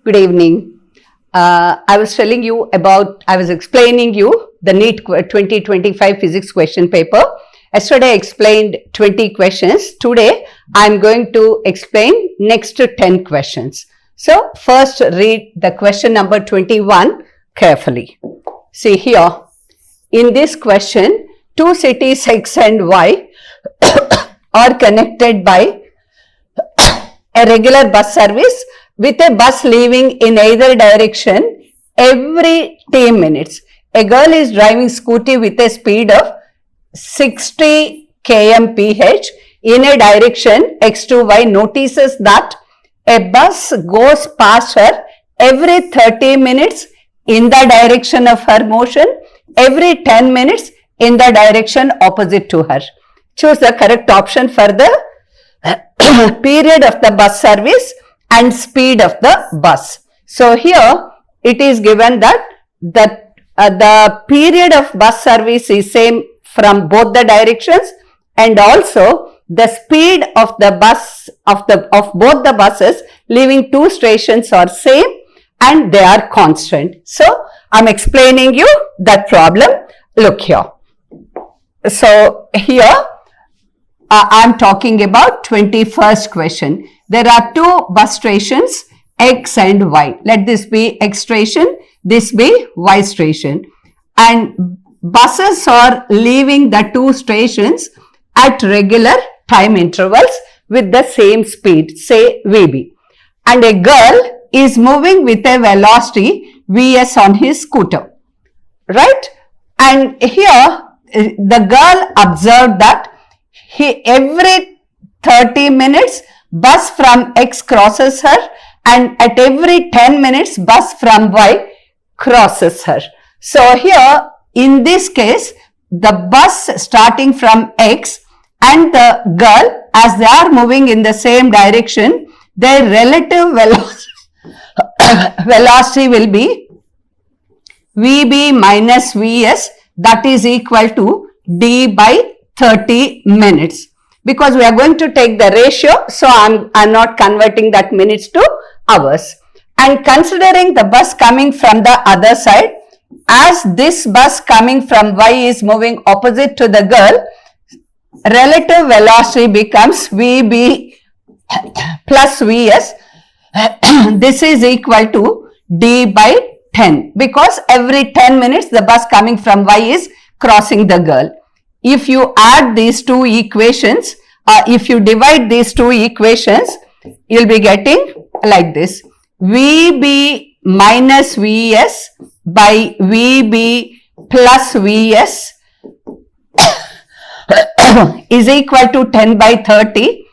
Good evening. I was explaining you the NEET 2025 physics question paper. Yesterday I explained 20 questions. Today I am going to explain next 10 questions. So first read the question number 21 carefully. See here, in this question, two cities X and Y are connected by a regular bus service with a bus leaving in either direction every 10 minutes. A girl is driving scooty with a speed of 60 kmph in a direction X to Y, notices that a bus goes past her every 30 minutes in the direction of her motion, every 10 minutes in the direction opposite to her. Choose the correct option for the period of the bus service and speed of the bus. So here it is given that the period of bus service is same from both the directions, and also the speed of the bus of both the buses leaving two stations are same and they are constant. So I'm explaining you that problem. Look here. So here I'm talking about 21st question. There are two bus stations X and Y. Let this be X station, this be Y station. And buses are leaving the two stations at regular time intervals with the same speed, say VB. And a girl is moving with a velocity Vs on his scooter, right? And here the girl observed that every 30 minutes bus from X crosses her, and at every 10 minutes bus from Y crosses her. So here in this case, the bus starting from X and the girl, as they are moving in the same direction, their relative velocity will be VB minus Vs, that is equal to D by 30 minutes. Because we are going to take the ratio, so I'm not converting that minutes to hours. And considering the bus coming from the other side, as this bus coming from Y is moving opposite to the girl, relative velocity becomes VB plus Vs. This is equal to D by 10, because every 10 minutes the bus coming from Y is crossing the girl. If you add these two equations, if you divide these two equations, you will be getting like this. VB minus Vs by VB plus Vs is equal to 10 by 30.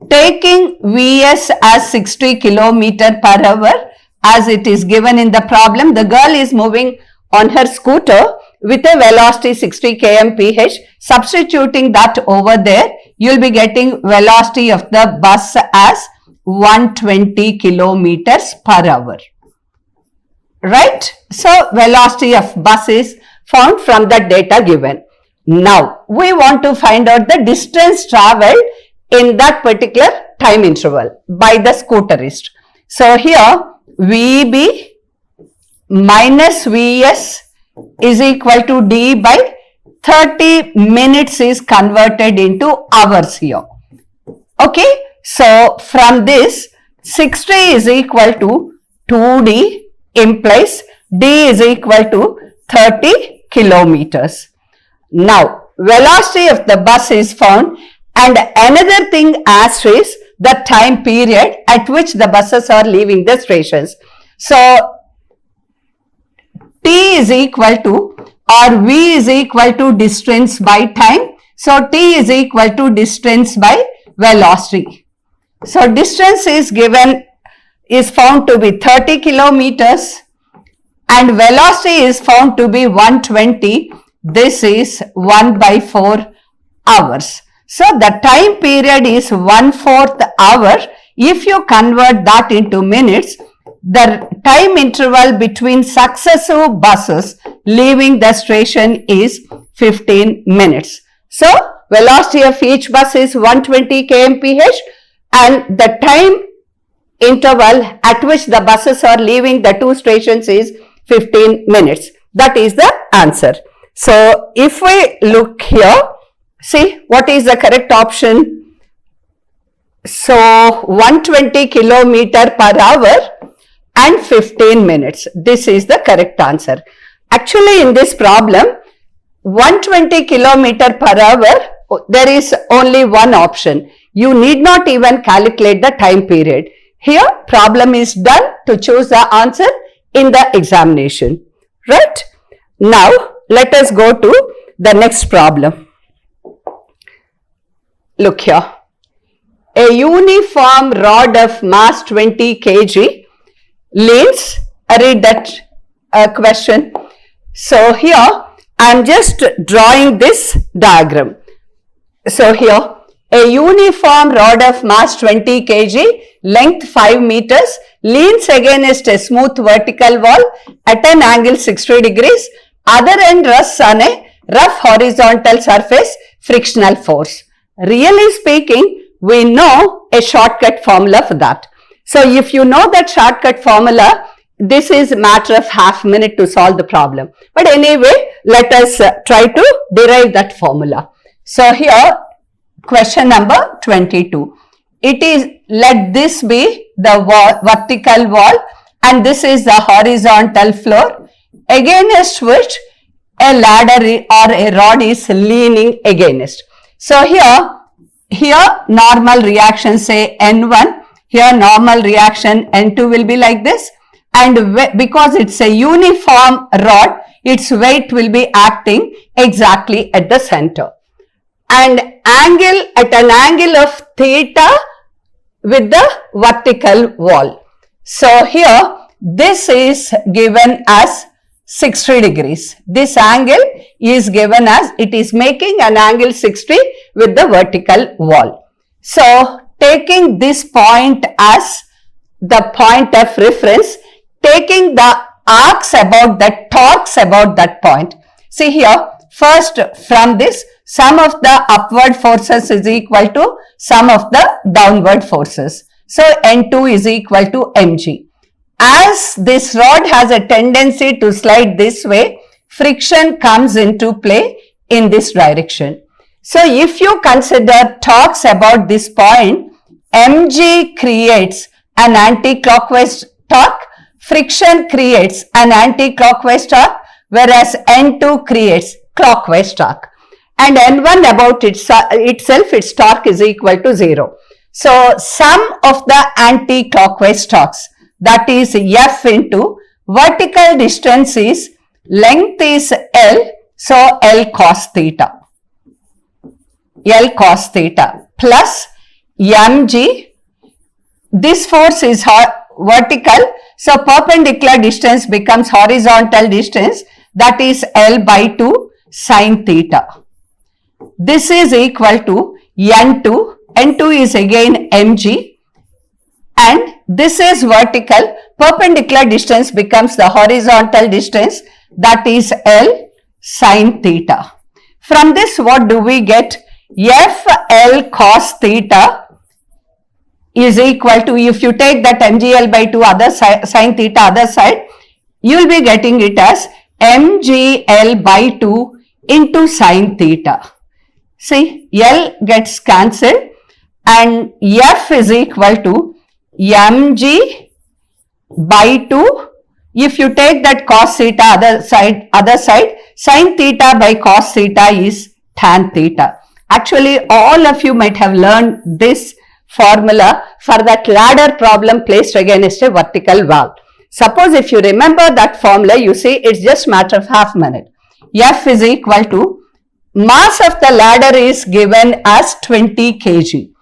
Taking Vs as 60 km per hour as it is given in the problem, the girl is moving on her scooter with a velocity 60 kmph. Substituting that over there, you will be getting velocity of the bus as 120 kilometers per hour. Right? So velocity of bus is found from the data given. Now we want to find out the distance travelled in that particular time interval by the scooterist. So here VB minus Vs is equal to D by 30 minutes is converted into hours here. Okay. So from this, 60 is equal to 2D implies D is equal to 30 kilometers. Now velocity of the bus is found, and another thing asked is the time period at which the buses are leaving the stations. So T is equal to, or V is equal to distance by time. So T is equal to distance by velocity. So distance is found to be 30 kilometers and velocity is found to be 120. This is 1 by 4 hours. So the time period is 1/4 hour. If you convert that into minutes, the time interval between successive buses leaving the station is 15 minutes. So velocity of each bus is 120 kmph and the time interval at which the buses are leaving the two stations is 15 minutes. That is the answer. So if we look here, see what is the correct option. So 120 kilometer per hour and 15 minutes. This is the correct answer. Actually, in this problem, 120 kilometer per hour, there is only one option. You need not even calculate the time period. Here, problem is done to choose the answer in the examination. Right? Now, let us go to the next problem. Look here. A uniform rod of mass 20 kg leans, read that question. So here I am just drawing this diagram. So here a uniform rod of mass 20 kg, length 5 meters, leans against a smooth vertical wall at an angle 60 degrees, other end rests on a rough horizontal surface, frictional force. Really speaking, we know a shortcut formula for that. So if you know that shortcut formula, this is a matter of half minute to solve the problem. But anyway, let us try to derive that formula. So here, question number 22. It is, let this be the vertical wall and this is the horizontal floor against which a ladder or a rod is leaning against. So here normal reaction, say N1. Here normal reaction N2 will be like this, and because it's a uniform rod, its weight will be acting exactly at the center. And angle at an angle of theta with the vertical wall. So here this is given as 60 degrees. This angle is given as, it is making an angle 60 with the vertical wall. So taking this point as the point of reference, taking the arcs about that, torques about that point. See here, first from this, sum of the upward forces is equal to sum of the downward forces. So N2 is equal to mg. As this rod has a tendency to slide this way, friction comes into play in this direction. So if you consider torques about this point, mg creates an anti-clockwise torque, friction creates an anti-clockwise torque, whereas N2 creates clockwise torque. And N1 about itself, its torque is equal to 0. So sum of the anti-clockwise torques, that is F into vertical distance is, length is L, so L cos theta. L cos theta plus mg, this force is vertical, so perpendicular distance becomes horizontal distance, that is L by 2 sin theta. This is equal to N2, N2 is again mg, and this is vertical, perpendicular distance becomes the horizontal distance, that is L sin theta. From this, what do we get? F L cos theta is equal to, if you take that mgl by 2 other side, sin theta other side, you will be getting it as mgl by 2 into sin theta. See, L gets cancelled and F is equal to mg by 2. If you take that cos theta other side, sin theta by cos theta is tan theta. Actually, all of you might have learned this formula for that ladder problem placed against a vertical wall. Suppose if you remember that formula, you see it's just matter of half minute. F is equal to, mass of the ladder is given as 20 kg.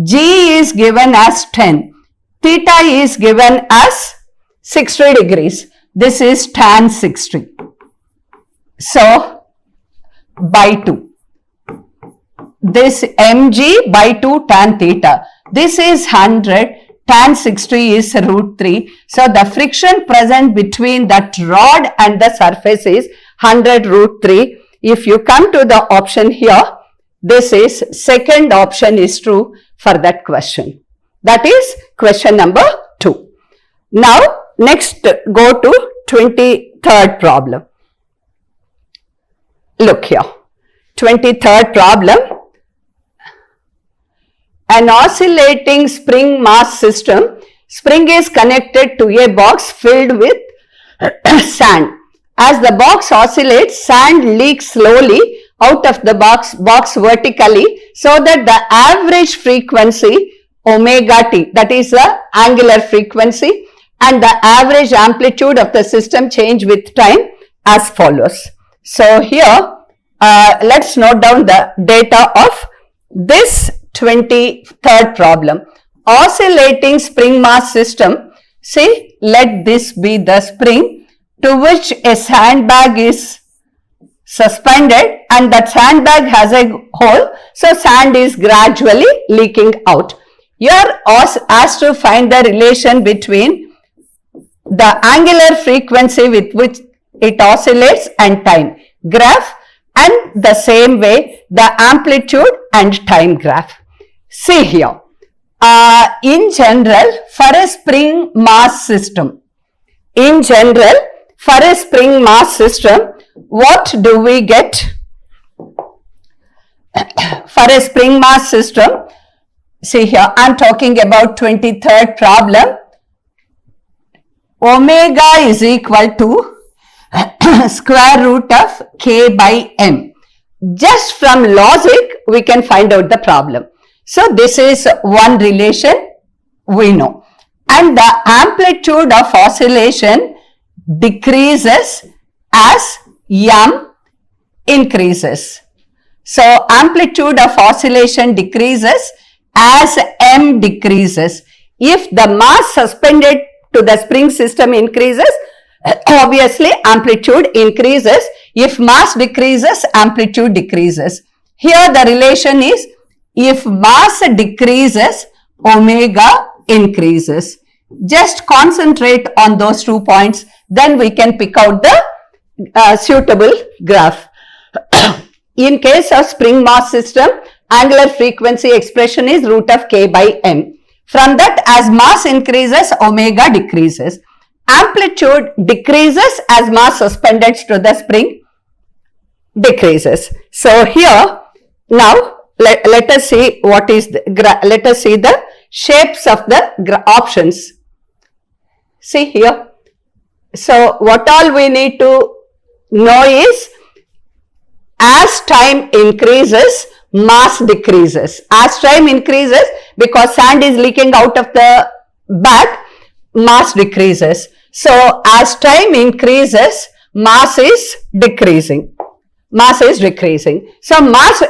G is given as 10. Theta is given as 60 degrees. This is tan 60. So, by 2. This mg by 2 tan theta. This is 100. Tan 60 is root 3. So, the friction present between that rod and the surface is 100 root 3. If you come to the option here, this is second option is true for that question. That is question number Now, next go to 23rd problem. Look here. 23rd problem. An oscillating spring mass system. Spring is connected to a box filled with sand. As the box oscillates, sand leaks slowly out of the box vertically, so that the average frequency omega t, that is the angular frequency, and the average amplitude of the system change with time as follows. So here, let's note down the data of this 23rd problem. Oscillating spring mass system. See, let this be the spring to which a sandbag is suspended, and that sandbag has a hole, so sand is gradually leaking out. You are asked to find the relation between the angular frequency with which it oscillates and time graph, and the same way the amplitude and time graph. See here, in general, for a spring mass system, what do we get? For a spring mass system, see here, I am talking about 23rd problem. Omega is equal to square root of k by m. Just from logic, we can find out the problem. So, this is one relation we know. And the amplitude of oscillation decreases as m increases. So, amplitude of oscillation decreases as m decreases. If the mass suspended to the spring system increases, obviously amplitude increases. If mass decreases, amplitude decreases. Here the relation is, if mass decreases, omega increases. Just concentrate on those 2 points, then we can pick out the suitable graph. In case of spring mass system, angular frequency expression is root of k by m. From that, as mass increases, omega decreases. Amplitude decreases as mass suspended to the spring decreases. So here, now let us see what is let us see the shapes of the options. See here. So what all we need to know is, as time increases, mass decreases. As time increases, because sand is leaking out of the bag, mass decreases. So as time increases, mass is decreasing. Mass is decreasing. So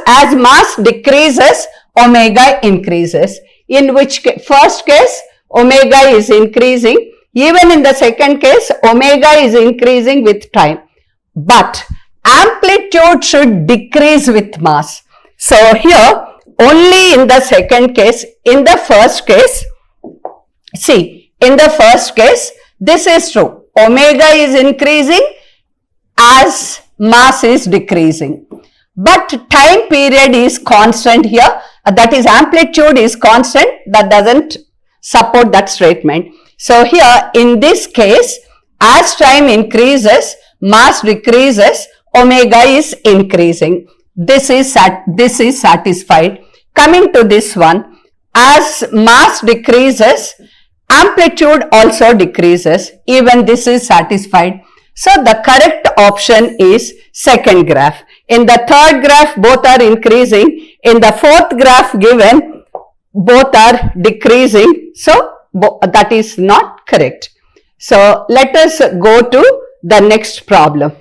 as mass decreases, omega increases. In which first case, omega is increasing. Even in the second case, omega is increasing with time. But amplitude should decrease with mass. So here, only in the second case. In the first case, see, in the first case, this is true. Omega is increasing as mass is decreasing. But time period is constant here. That is, amplitude is constant. That doesn't support that statement. So here, in this case, as time increases, mass decreases, omega is increasing. This is satisfied. Coming to this one, as mass decreases, amplitude also decreases. Even this is satisfied. So the correct option is second graph. In the third graph, both are increasing. In the fourth graph given, both are decreasing. So that is not correct. So let us go to the next problem.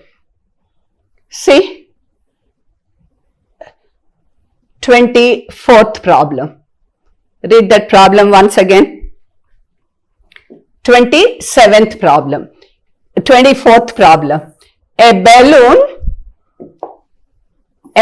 See, 24th problem. Read that problem once again. 27th problem. 24th problem. A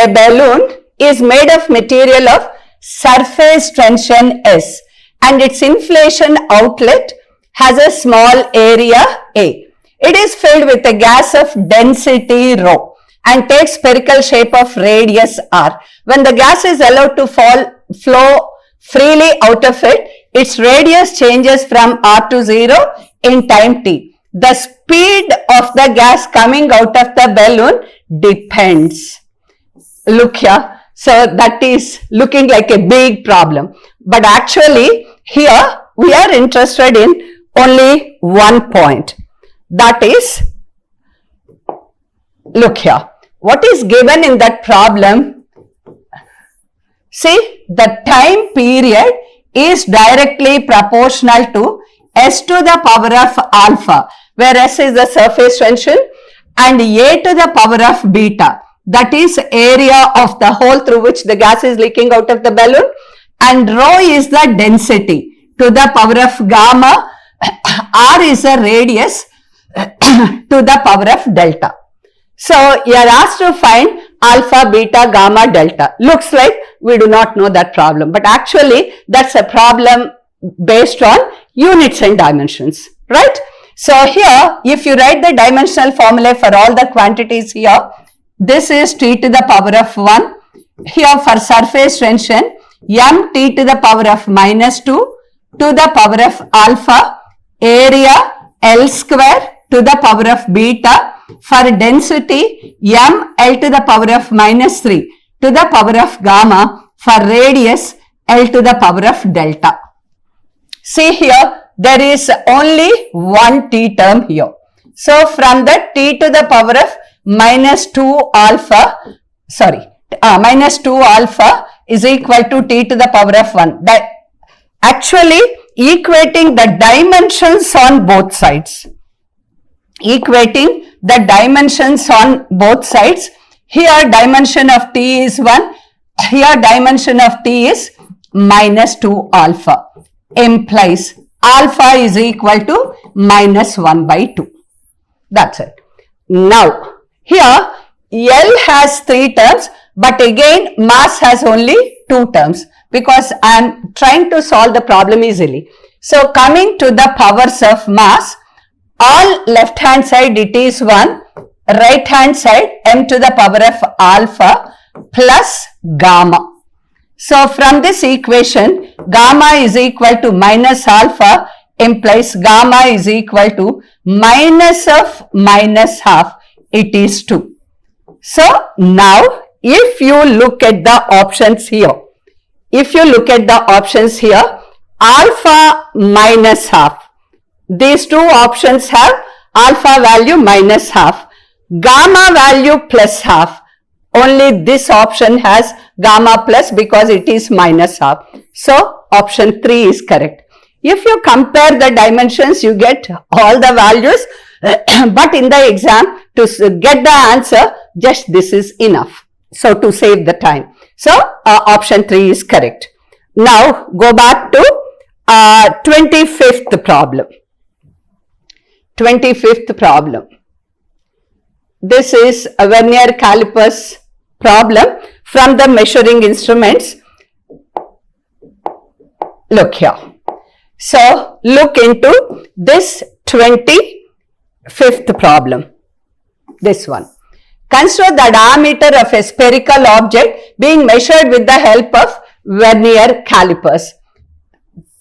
balloon is made of material of surface tension S, and its inflation outlet has a small area A. It is filled with a gas of density rho and takes spherical shape of radius r. When the gas is allowed to flow freely out of it, its radius changes from r to 0 in time t. The speed of the gas coming out of the balloon depends. Look here. So that is looking like a big problem. But actually here we are interested in only one point. That is, look here. What is given in that problem? See, the time period is directly proportional to S to the power of alpha, where S is the surface tension, and A to the power of beta, that is area of the hole through which the gas is leaking out of the balloon, and rho is the density to the power of gamma, R is the radius to the power of delta. So you are asked to find alpha, beta, gamma, delta. Looks like we do not know that problem, but actually that's a problem based on units and dimensions, right? So here, if you write the dimensional formula for all the quantities here, this is t to the power of 1. Here for surface tension, m t to the power of minus 2 to the power of alpha, area L square to the power of beta. For density, m L to the power of minus 3 to the power of gamma. For radius, L to the power of delta. See here, there is only one t term here. So from the t to the power of minus 2 alpha is equal to t to the power of 1. That actually equating the dimensions on both sides. Equating the dimensions on both sides. Here dimension of t is 1. Here dimension of t is minus 2 alpha. Implies alpha is equal to minus 1 by 2. That's it. Now, here L has 3 terms, but again mass has only 2 terms because I am trying to solve the problem easily. So, coming to the powers of mass, all left hand side it is 1, right hand side m to the power of alpha plus gamma. So, from this equation, gamma is equal to minus alpha implies gamma is equal to minus of minus half, it is 2. So, now if you look at the options here, alpha minus half, these two options have alpha value minus half, gamma value plus half. Only this option has gamma plus because it is minus half. So, option 3 is correct. If you compare the dimensions, you get all the values, but in the exam, to get the answer, just this is enough. So, to save the time. So, option 3 is correct. Now, go back to 25th problem. 25th problem. This is a vernier calipers problem from the measuring instruments. Look here. So, look into this 25th problem. This one. Consider the diameter of a spherical object being measured with the help of vernier calipers.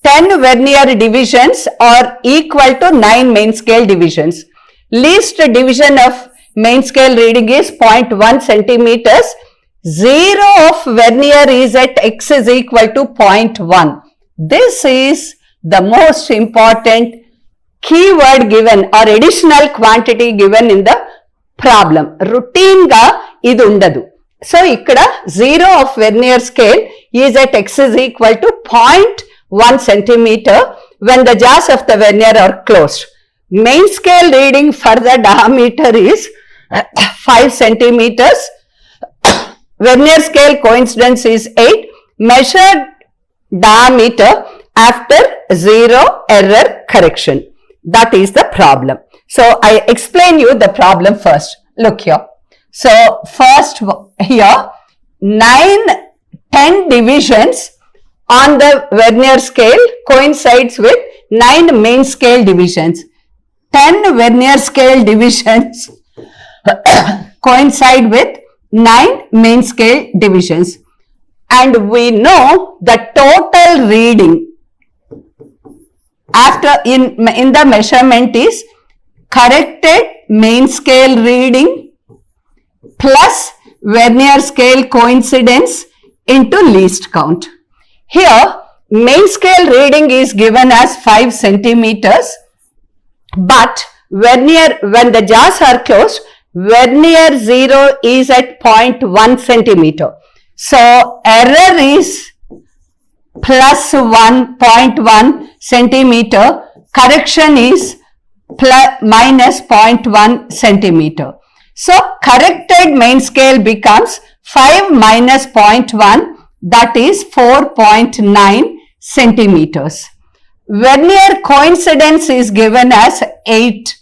10 vernier divisions are equal to 9 main scale divisions. Least division of main scale reading is 0.1 centimeters. 0 of vernier is at x is equal to 0.1. This is the most important keyword given or additional quantity given in the problem. Routine ga idu undadu. So, ikkada 0 of vernier scale is at x is equal to 0.1 centimeter when the jaws of the vernier are closed. Main scale reading for the diameter is 5 centimeters. Vernier scale coincidence is 8. Measured diameter after 0 error correction. That is the problem. So, I explain you the problem first. Look here. So, first here 10 divisions on the vernier scale coincides with 9 main scale divisions. 10 vernier scale divisions coincide with 9 main scale divisions. And we know the total reading after in the measurement is corrected main scale reading plus Vernier scale coincidence into least count. Here main scale reading is given as 5 centimeters, but Vernier, when the jaws are closed, Vernier 0 is at 0.1 centimeter. So error is plus 1.1 centimeter, correction is minus 0.1 centimeter. So corrected main scale becomes 5 minus 0.1, that is 4.9 centimeters. Vernier coincidence is given as 8,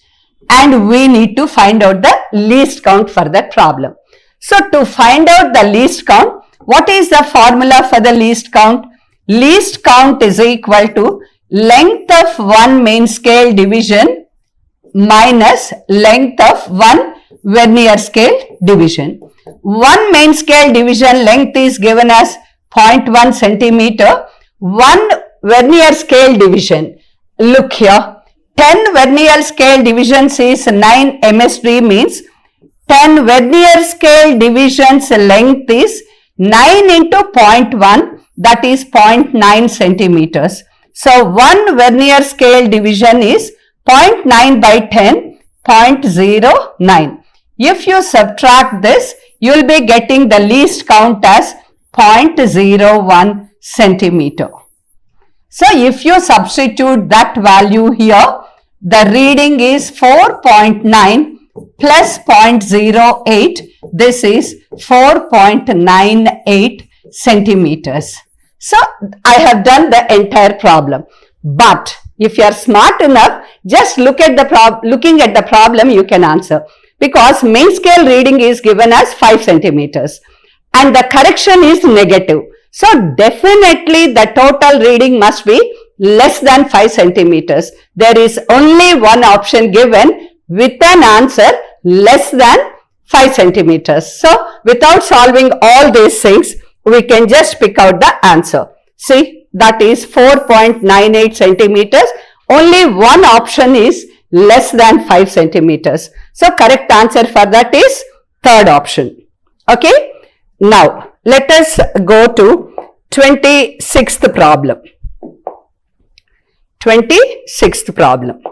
and we need to find out the least count for that problem. So to find out the least count, what is the formula for the least count? Least count is equal to length of one main scale division minus length of one Vernier scale division. One main scale division length is given as 0.1 centimeter. One Vernier scale division, look here, 10 Vernier scale divisions is 9 MSD, means 10 Vernier scale divisions length is 9 into 0.1, that is 0.9 centimeters. So one Vernier scale division is 0.9 by 10, 0.09. If you subtract this, you will be getting the least count as 0.01 centimeter. So if you substitute that value here, the reading is 4.9 plus 0.08. This is 4.98 centimeters. So I have done the entire problem. But if you are smart enough, just looking at the problem, you can answer. Because main scale reading is given as 5 centimeters and the correction is negative. So definitely the total reading must be less than 5 centimeters. There is only one option given with an answer less than 5 centimeters. So without solving all these things, we can just pick out the answer. See, that is 4.98 centimeters. Only one option is less than 5 centimeters. So correct answer for that is third option. Okay. Now let us go to 26th problem. 26th problem.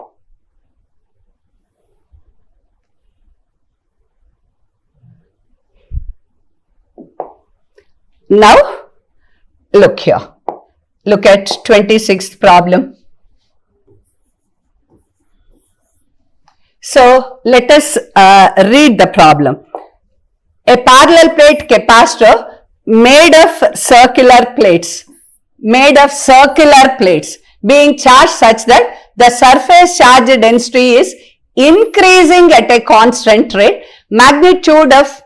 Now look here. Look at 26th problem. So let us read the problem. A parallel plate capacitor made of circular plates being charged such that the surface charge density is increasing at a constant rate, magnitude of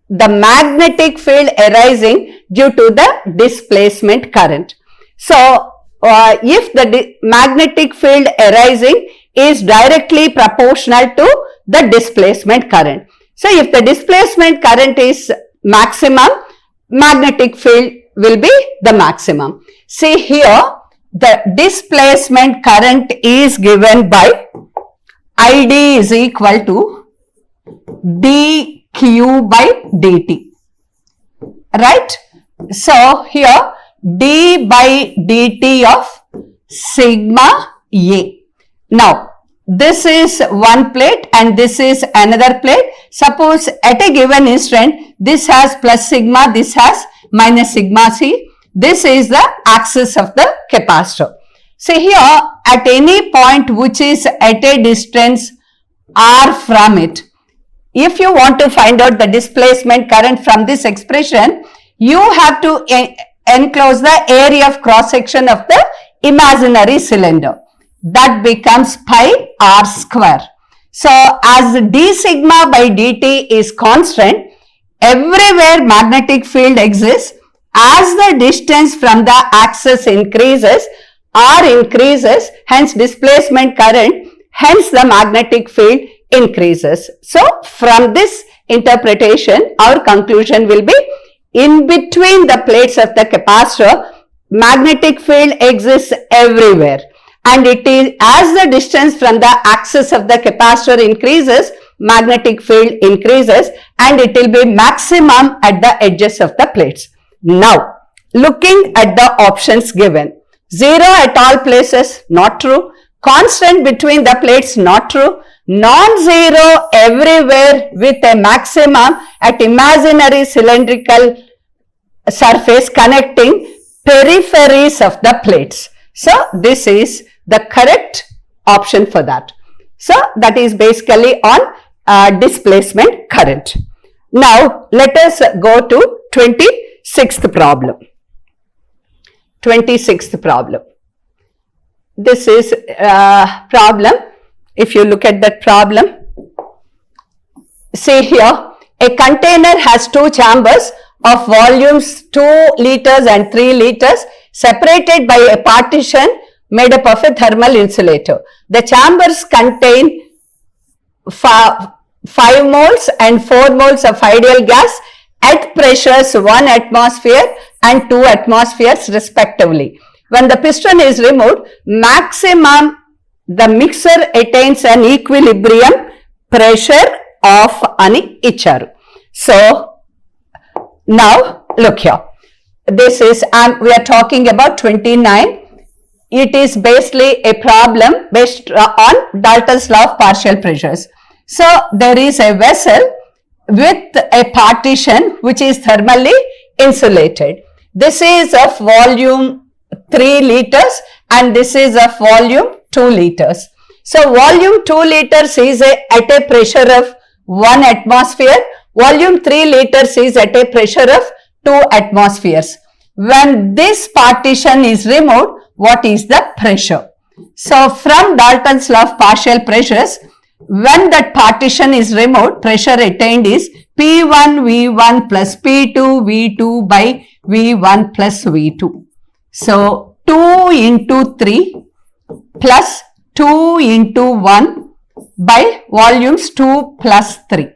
the magnetic field arising due to the displacement current. So if the magnetic field arising is directly proportional to the displacement current. So if the displacement current is maximum, magnetic field will be the maximum. See here, the displacement current is given by ID is equal to dq by dt, right? So here d by dt of sigma A. Now this is one plate and this is another plate. Suppose at a given instant this has plus sigma, this has minus sigma c. This is the axis of the capacitor. See here, at any point which is at a distance r from it, if you want to find out the displacement current from this expression, you have to enclose the area of cross section of the imaginary cylinder. That becomes pi r square. So as d sigma by dt is constant, everywhere magnetic field exists. As the distance from the axis increases, r increases, hence displacement current, hence the magnetic field increases. So from this interpretation, our conclusion will be, in between the plates of the capacitor, magnetic field exists everywhere. and it is as the distance from the axis of the capacitor increases, magnetic field increases, and it will be maximum at the edges of the plates. Now, looking at the options given, 0 at all places, not true. Constant between the plates, not true. Non-zero everywhere with a maximum at imaginary cylindrical surface connecting peripheries of the plates. So, this is the correct option for that. So, that is basically on displacement current. Now, let us go to 26th problem. 26th problem. This is problem. If you look at that problem, see here, a container has two chambers of volumes 2 liters and 3 liters separated by a partition made up of a thermal insulator. The chambers contain 5 moles and 4 moles of ideal gas at pressures 1 atmosphere and 2 atmospheres respectively. When the piston is removed, maximum the mixer attains an equilibrium pressure of ani icharu. So, now look here. This is, we are talking about 29. It is basically a problem based on Dalton's law of partial pressures. So, there is a vessel with a partition which is thermally insulated. This is of volume 3 liters and this is of volume 2 liters. So, volume 2 liters is at a pressure of 1 atmosphere. Volume 3 liters is at a pressure of 2 atmospheres. When this partition is removed, what is the pressure? So, from Dalton's law of partial pressures, when that partition is removed, pressure attained is P1 V1 plus P2 V2 by V1 plus V2. So, 2 into 3 plus 2 into 1 by volumes 2 plus 3.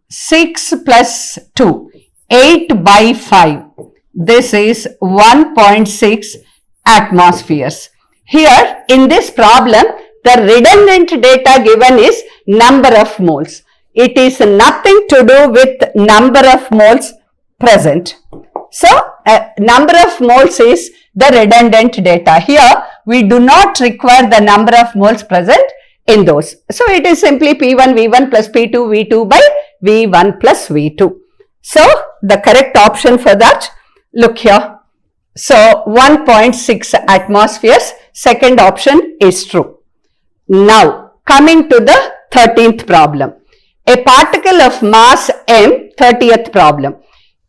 6 plus 2, 8 by 5. This is 1.6 atmospheres. Here in this problem, the redundant data given is number of moles. It is nothing to do with number of moles present. So, number of moles is the redundant data. Here, we do not require the number of moles present in those. So, it is simply P1 V1 plus P2 V2 by V1 plus V2. So, the correct option for that, look here. So, 1.6 atmospheres, second option is true. Now, coming to the 13th problem. A particle of mass m, 30th problem.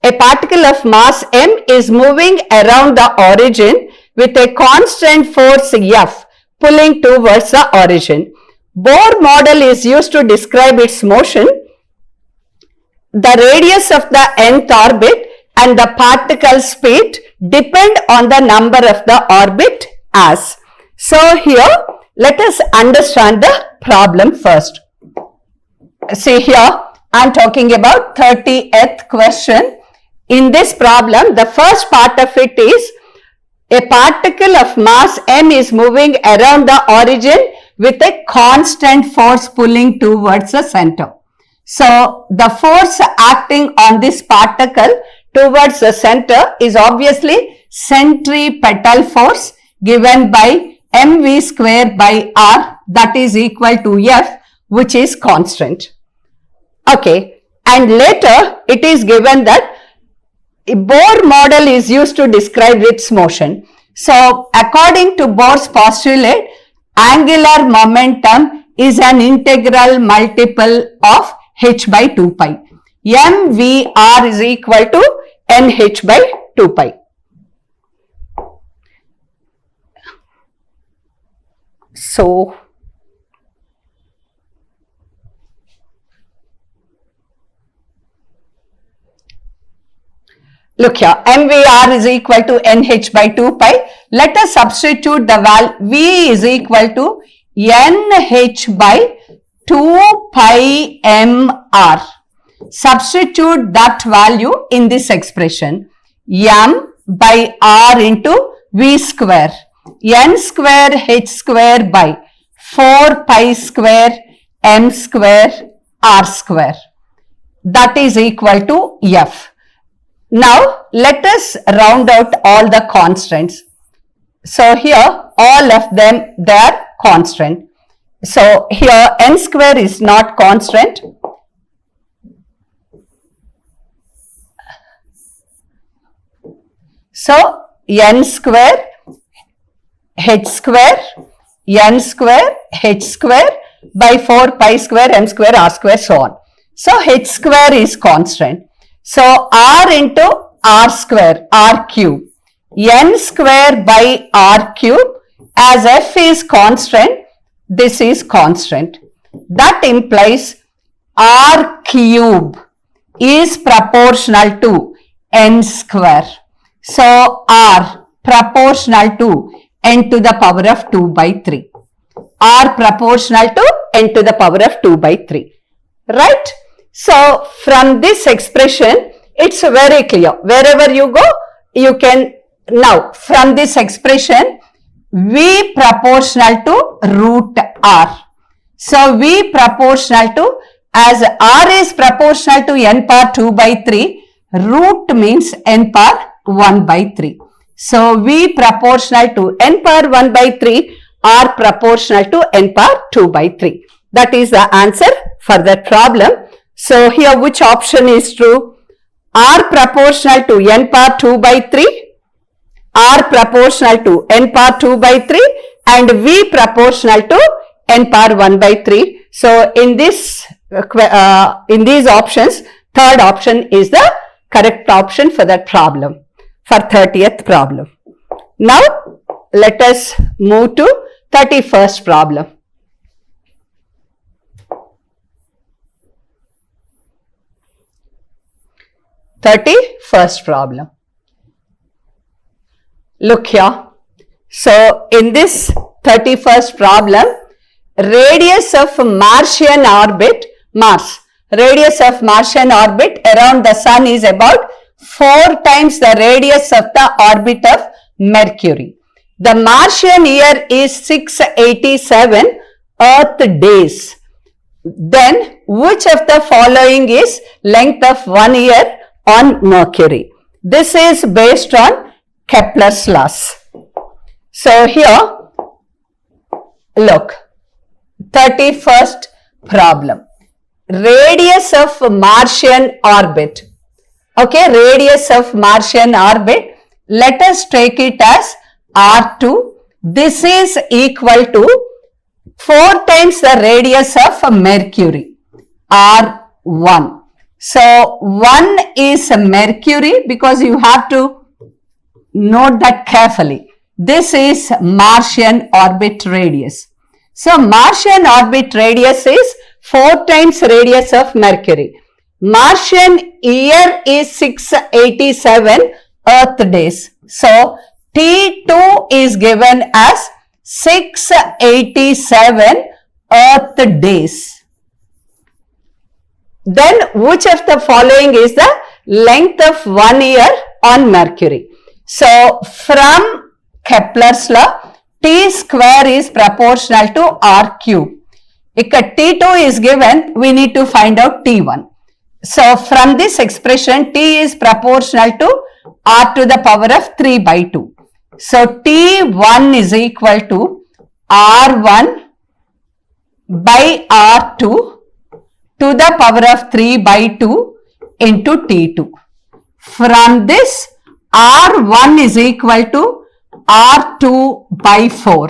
A particle of mass m is moving around the origin with a constant force F pulling towards the origin. Bohr model is used to describe its motion. The radius of the nth orbit and the particle speed depend on the number of the orbit as. So, here let us understand the problem first. See here, I am talking about 30th question. In this problem, the first part of it is a particle of mass m is moving around the origin with a constant force pulling towards the center. So, the force acting on this particle towards the center is obviously centripetal force given by mv square by r, that is equal to F, which is constant. Okay, and later it is given that a Bohr model is used to describe its motion. So, according to Bohr's postulate, angular momentum is an integral multiple of h by 2 pi. mvr is equal to nh by 2 pi. So, look here, mvr is equal to nh by 2 pi. Let us substitute the value v is equal to nh by 2 pi mr. Substitute that value in this expression, m by r into v square. n square h square by 4 pi square m square r square. That is equal to f. Now let us round out all the constants. So here all of them, they are constant. So here n square is not constant. So n square, h square, n square, h square by 4 pi square, m square, r square, so on. So h square is constant. So r into r square, r cube, n square by r cube, as f is constant, this is constant. That implies r cube is proportional to n square. So r proportional to n to the power of 2 by 3. R proportional to n to the power of 2 by 3. Right? So from this expression, it's very clear. Wherever you go, you can, now from this expression, V proportional to root R. So V proportional to, as R is proportional to n power 2 by 3, root means n power 1 by 3. So V proportional to n power 1 by 3, R proportional to n power 2 by 3. That is the answer for that problem. So here which option is true? R proportional to n power 2 by 3, R proportional to n power 2 by 3, and V proportional to n power 1 by 3. So in these options, third option is the correct option for that problem, for 30th problem. Now let us move to 31st problem. First problem. Look here. So in this 31st problem, radius of Martian orbit, Mars, radius of Martian orbit around the sun is about 4 times the radius of the orbit of Mercury. The Martian year is 687 Earth days. Then which of the following is length of 1 year on Mercury? This is based on Kepler's laws. So here, look, 31st problem. Radius of Martian orbit. Okay, radius of Martian orbit. Let us take it as R2. This is equal to 4 times the radius of Mercury, R1. So 1 is Mercury, because you have to note that carefully. This is Martian orbit radius. So Martian orbit radius is 4 times radius of Mercury. Martian year is 687 Earth days. So T2 is given as 687 Earth days. Then which of the following is the length of 1 year on Mercury? So from Kepler's law, T square is proportional to R cube. If T2 is given, we need to find out T1. So from this expression, T is proportional to R to the power of 3 by 2. So T1 is equal to R1 by R2 to the power of 3 by 2 into T2. From this, R1 is equal to R2 by 4.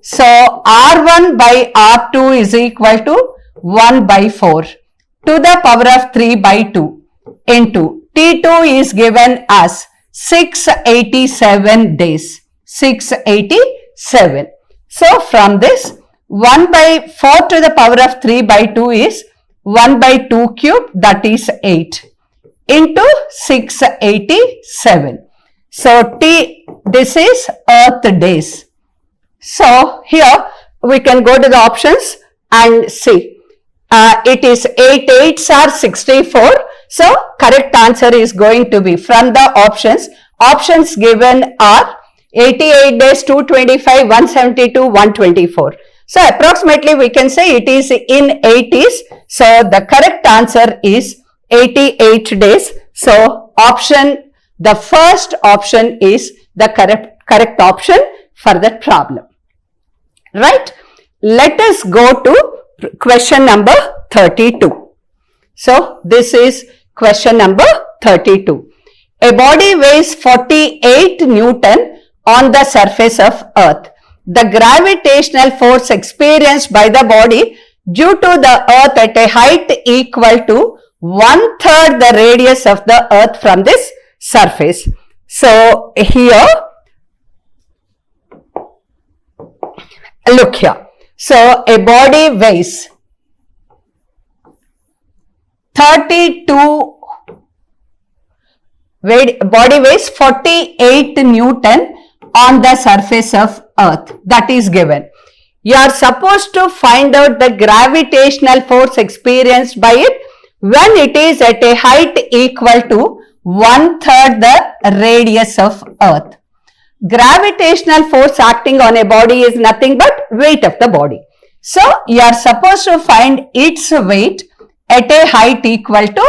So R1 by R2 is equal to 1 by 4 to the power of 3 by 2 into T2 is given as 687 days. 687. So from this, 1 by 4 to the power of 3 by 2 is 1 by 2 cube, that is 8 into 687. So this is Earth days. So here we can go to the options and see. It is 8 8s are 64. So correct answer is going to be from the options. Options given are 88 days, 225, 172, 124. So approximately we can say it is in 80s. So the correct answer is 88 days. So option, the first option is the correct option for that problem. Right? Let us go to question number 32. So this is question number 32. A body weighs 48 Newton on the surface of Earth. The gravitational force experienced by the body due to the Earth at a height equal to 1/3 the radius of the Earth from this surface. So here, look here. So a body weighs 48 Newton on the surface of Earth. That is given. You are supposed to find out the gravitational force experienced by it when it is at a height equal to 1/3 the radius of Earth. Gravitational force acting on a body is nothing but weight of the body. So you are supposed to find its weight at a height equal to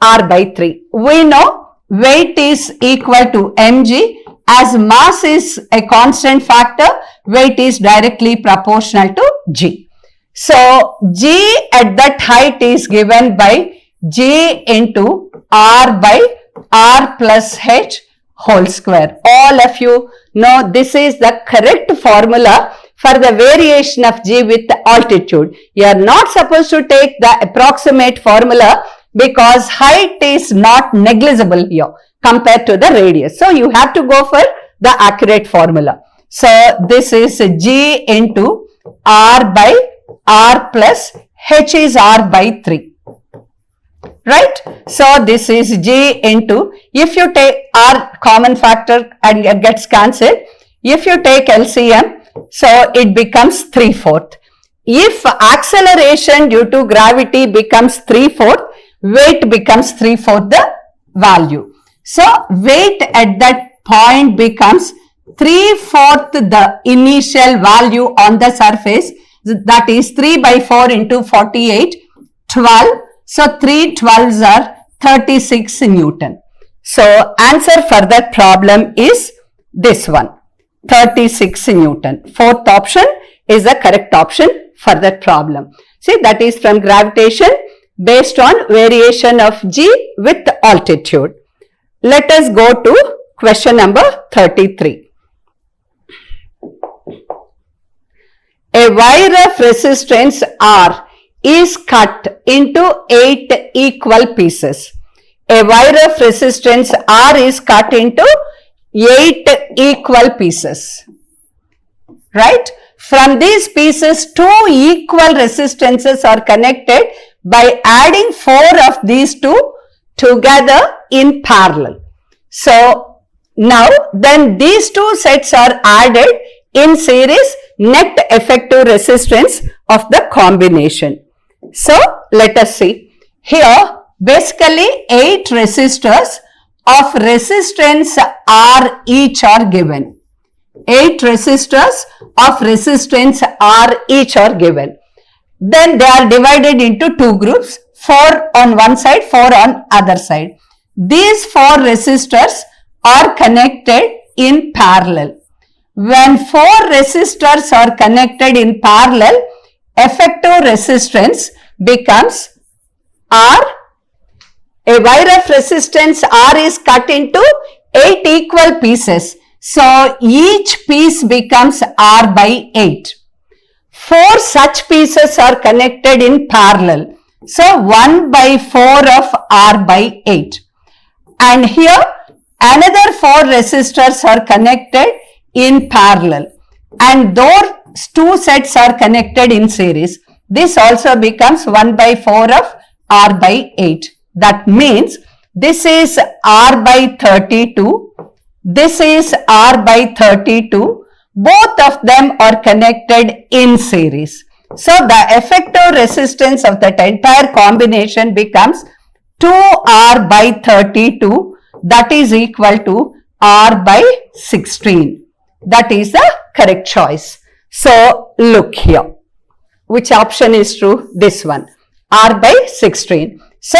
R by 3. We know weight is equal to mg. As mass is a constant factor, weight is directly proportional to g. So g at that height is given by g into r by r plus h whole square. All of you know this is the correct formula for the variation of g with altitude. You are not supposed to take the approximate formula because height is not negligible here compared to the radius. So you have to go for the accurate formula. So this is g into r by r plus h is r by 3. Right? So this is g into, if you take r common factor and it gets cancelled, if you take LCM, so it becomes 3/4. If acceleration due to gravity becomes 3/4, weight becomes 3/4 the value. So weight at that point becomes 3/4 the initial value on the surface, that is 3 by 4 into 48, 12. So 3 12s are 36 Newton. So answer for that problem is this one, 36 Newton. Fourth option is the correct option for that problem. See, that is from gravitation based on variation of g with altitude. Let us go to question number 33. A wire of resistance R is cut into 8 equal pieces. A wire of resistance R is cut into 8 equal pieces. Right? From these pieces, 2 equal resistances are connected by adding 4 of these two together in parallel. So now then these two sets are added in series, net effective resistance of the combination. So let us see. Here basically 8 resistors of resistance R each are given. 8 resistors of resistance R each are given. Then they are divided into 2 groups, 4 on one side, 4 on other side. These 4 resistors are connected in parallel. When 4 resistors are connected in parallel, effective resistance becomes R. A wire of resistance R is cut into 8 equal pieces. So each piece becomes R by 8. 4 such pieces are connected in parallel. So 1 by 4 of R by 8. And here another 4 resistors are connected in parallel. And those 2 sets are connected in series. This also becomes 1 by 4 of R by 8. That means this is R by 32. This is R by 32. Both of them are connected in series. So the effective resistance of that entire combination becomes 2R by 32. That is equal to R by 16. That is the correct choice. So look here. Which option is true? This one. R by 16. So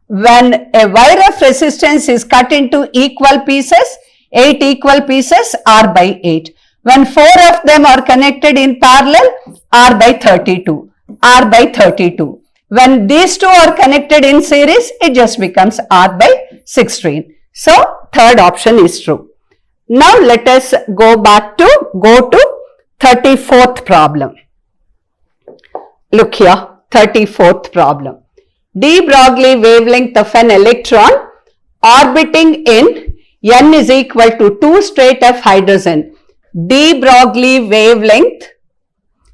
when a wire of resistance is cut into equal pieces, 8 equal pieces, R by 8. When 4 of them are connected in parallel, R by 32. R by 32. When these two are connected in series, it just becomes R by 16. So third option is true. Now let us go to 34th problem. Look here, 34th problem. de Broglie wavelength of an electron orbiting in n is equal to 2 state of hydrogen. De Broglie wavelength,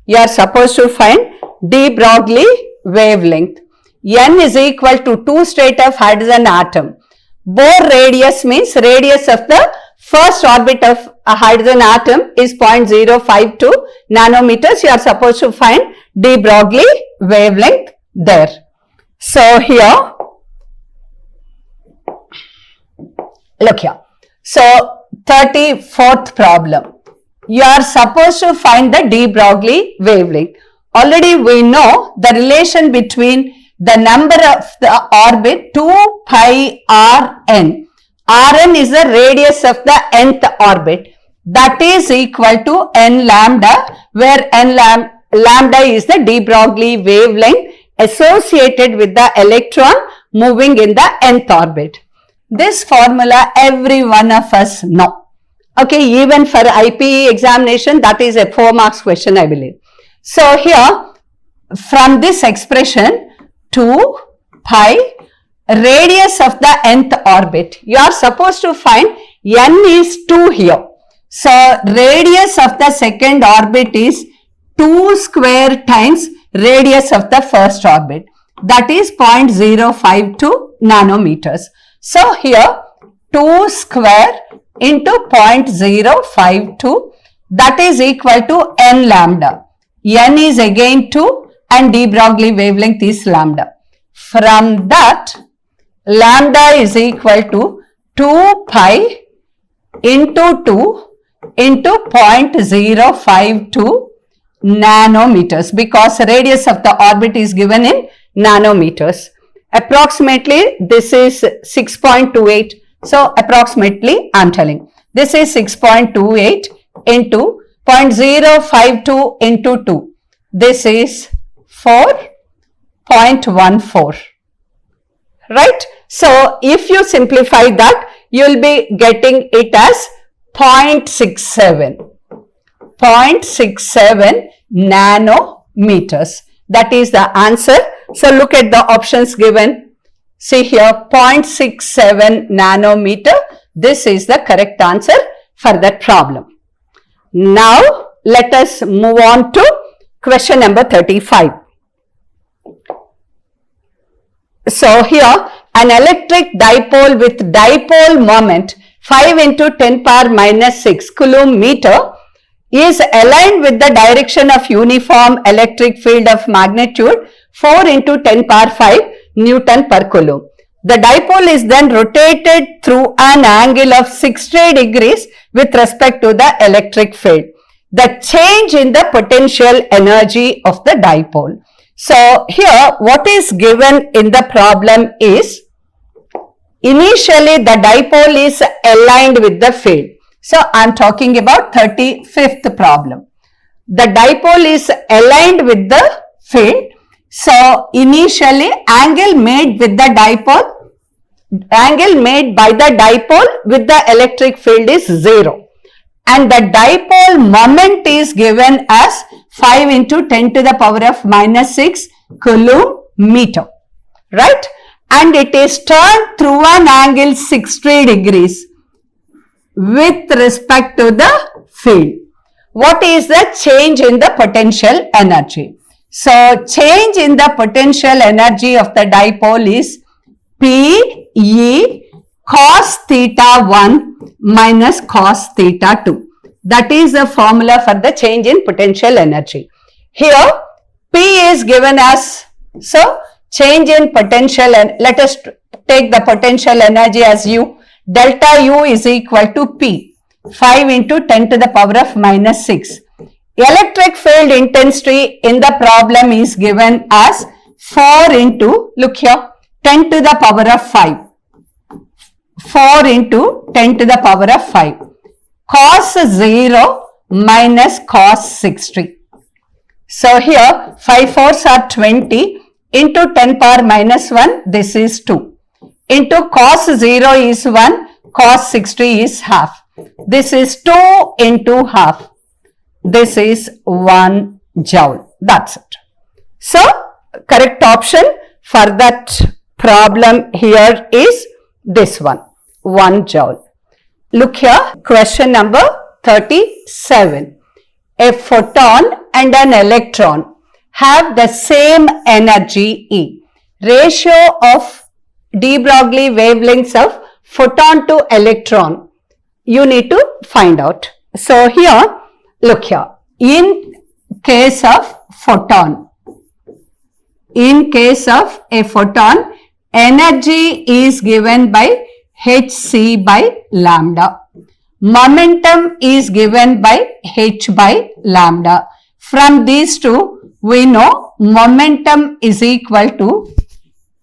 you are supposed to find de Broglie wavelength. n is equal to 2 state of hydrogen atom. Bohr radius means radius of the first orbit of a hydrogen atom is 0.052 nanometers. You are supposed to find de Broglie wavelength there. So here, look here. So 34th problem. You are supposed to find the de Broglie wavelength. Already we know the relation between the number of the orbit 2 pi Rn. Rn is the radius of the nth orbit. That is equal to n lambda, where n lambda is the de Broglie wavelength associated with the electron moving in the nth orbit. This formula every one of us know. Okay, even for IPE examination, that is a 4 marks question, I believe. So here, from this expression, 2 pi radius of the nth orbit, you are supposed to find n is 2 here. So radius of the second orbit is 2 square times radius of the first orbit. That is 0.052 nanometers. So here 2 square into 0.052, that is equal to n lambda. N is again 2 and de Broglie wavelength is lambda. From that, lambda is equal to 2 pi into 2 into 0.052 nanometers, because radius of the orbit is given in nanometers. Approximately this is 6.28. So approximately I am telling this is 6.28 into 0.052 into 2. This is 4.14. Right? So if you simplify that, you will be getting it as 0.67. 0.67 nanometers. That is the answer. So look at the options given. See here, 0.67 nanometer. This is the correct answer for that problem. Now let us move on to question number 35. So here, an electric dipole with dipole moment 5 into 10 power minus 6 coulomb meter is aligned with the direction of uniform electric field of magnitude 4 into 10 power 5 Newton per coulomb. The dipole is then rotated through an angle of 60 degrees with respect to the electric field. The change in the potential energy of the dipole. So here what is given in the problem is, initially the dipole is aligned with the field. So I am talking about 35th problem. The dipole is aligned with the field. So initially angle made by the dipole with the electric field is 0. And the dipole moment is given as 5 into 10 to the power of minus 6 coulomb meter. Right? And it is turned through an angle 60 degrees with respect to the field. What is the change in the potential energy? So change in the potential energy of the dipole is P E cos theta 1 minus cos theta 2. That is the formula for the change in potential energy. Here P is given as, so change in potential, and let us take the potential energy as U. Delta U is equal to P. 5 into 10 to the power of minus 6. Electric field intensity in the problem is given as 4 into, look here, 10 to the power of 5. 4 into 10 to the power of 5. Cos 0 minus cos 60. So here 5 4s are 20 into 10 power minus 1, this is 2. Into cos 0 is 1, cos 60 is half. This is 2 into half. This is 1 joule. That's it. So, correct option for that problem here is this one, 1 joule. Look here, question number 37. A photon and an electron have the same energy E. Ratio of de Broglie wavelengths of photon to electron. You need to find out. So, here, look here, in case of photon, in case of a photon, energy is given by hc by lambda. Momentum is given by h by lambda. From these two, we know momentum is equal to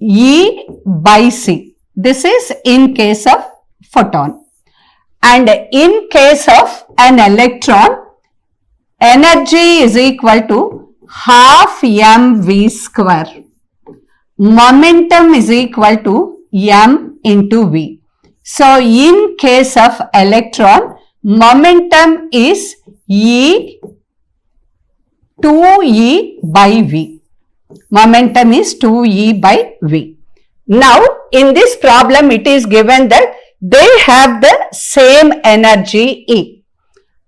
E by c. This is in case of photon. And in case of an electron, energy is equal to half mv square. Momentum is equal to m into v. So, in case of electron, momentum is E 2E by v. Momentum is 2E by v. Now, in this problem, it is given that they have the same energy E.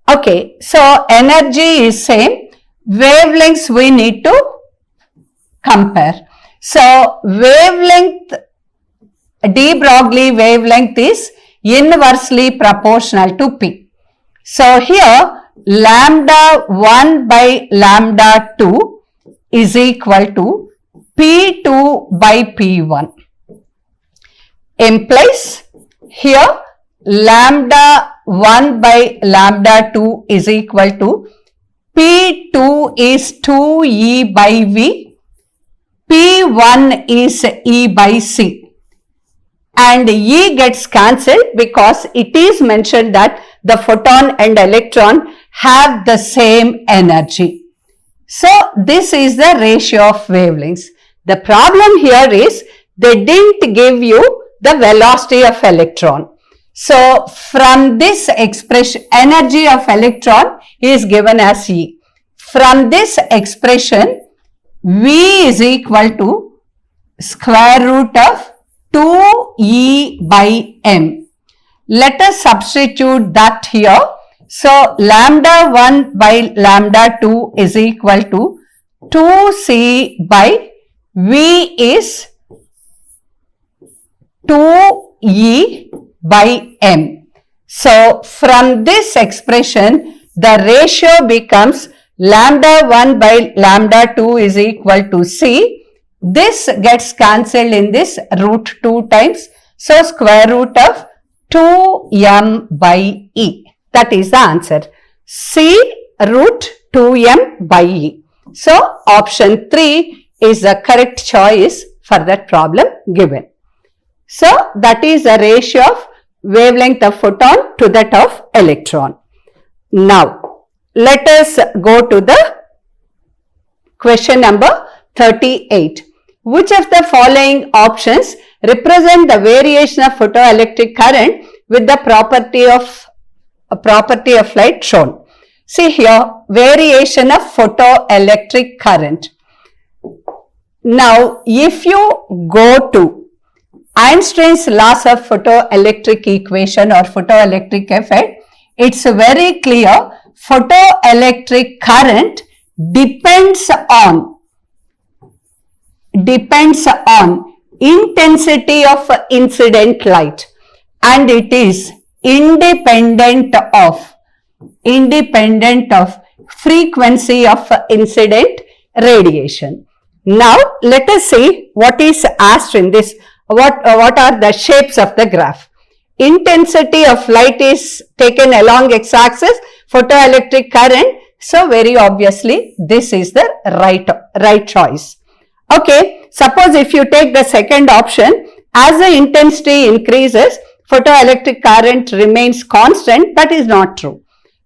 Okay, so energy is same, wavelengths we need to compare. So, wavelength, de Broglie wavelength is inversely proportional to P. So, here lambda 1 by lambda 2 is equal to P2 by P1. Implies here lambda 1 by lambda 2 is equal to P2 is 2E by V, P1 is E by C, and E gets cancelled because it is mentioned that the photon and electron have the same energy. So, this is the ratio of wavelengths. The problem here is they didn't give you the velocity of electron. So, from this expression, energy of electron is given as E. From this expression, V is equal to square root of 2E by M. Let us substitute that here. So, lambda 1 by lambda 2 is equal to 2C by V is 2E by M. So, from this expression, the ratio becomes lambda 1 by lambda 2 is equal to C. This gets cancelled in this root 2 times. So, square root of 2m by E. That is the answer. C root 2m by E. So, option 3 is the correct choice for that problem given. So, that is the ratio of wavelength of photon to that of electron. Now, let us go to the question number 38. Which of the following options represent the variation of photoelectric current with the property of light shown? See here, variation of photoelectric current. Now, if you go to Einstein's laws of photoelectric equation or photoelectric effect, it's very clear photoelectric current depends on intensity of incident light, and it is independent of frequency of incident radiation. Now, let us see what is asked in this. What are the shapes of the graph? intensity of light is taken along x-axis, photoelectric current. So very obviously this is the right choice. Okay, suppose if you take the second option, as the intensity increases, photoelectric current remains constant. That is not true.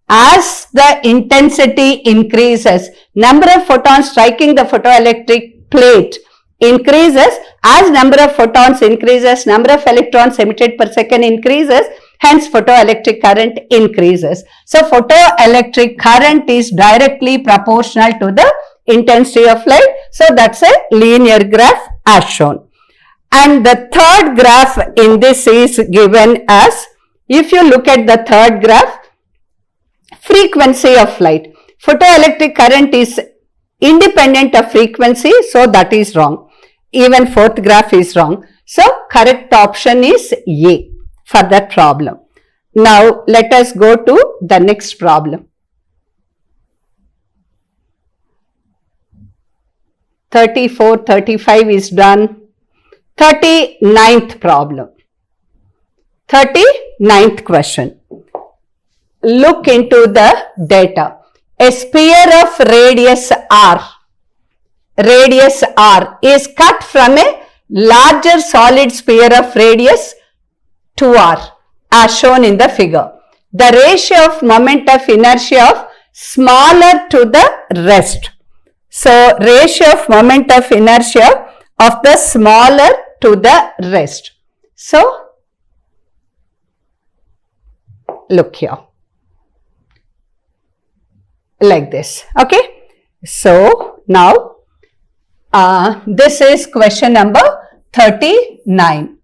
As the intensity increases, number of photons striking the photoelectric plate increases. As number of photons increases, number of electrons emitted per second increases, hence photoelectric current increases. So photoelectric current is directly proportional to the intensity of light. So that's a linear graph as shown. And the third graph in this is given as, if you look at the third graph, frequency of light. Photoelectric current is independent of frequency, so that is wrong. Even fourth graph is wrong. So correct option is A for that problem. Now let us go to the next problem. 34, 35 is done. 39th problem. 39th question. Look into the data. A sphere of radius r is cut from a larger solid sphere of radius 2r as shown in the figure. The ratio of moment of inertia of smaller to the rest. So ratio of moment of inertia of the smaller to the rest. So look here. Like this. Okay. So now this is question number 39.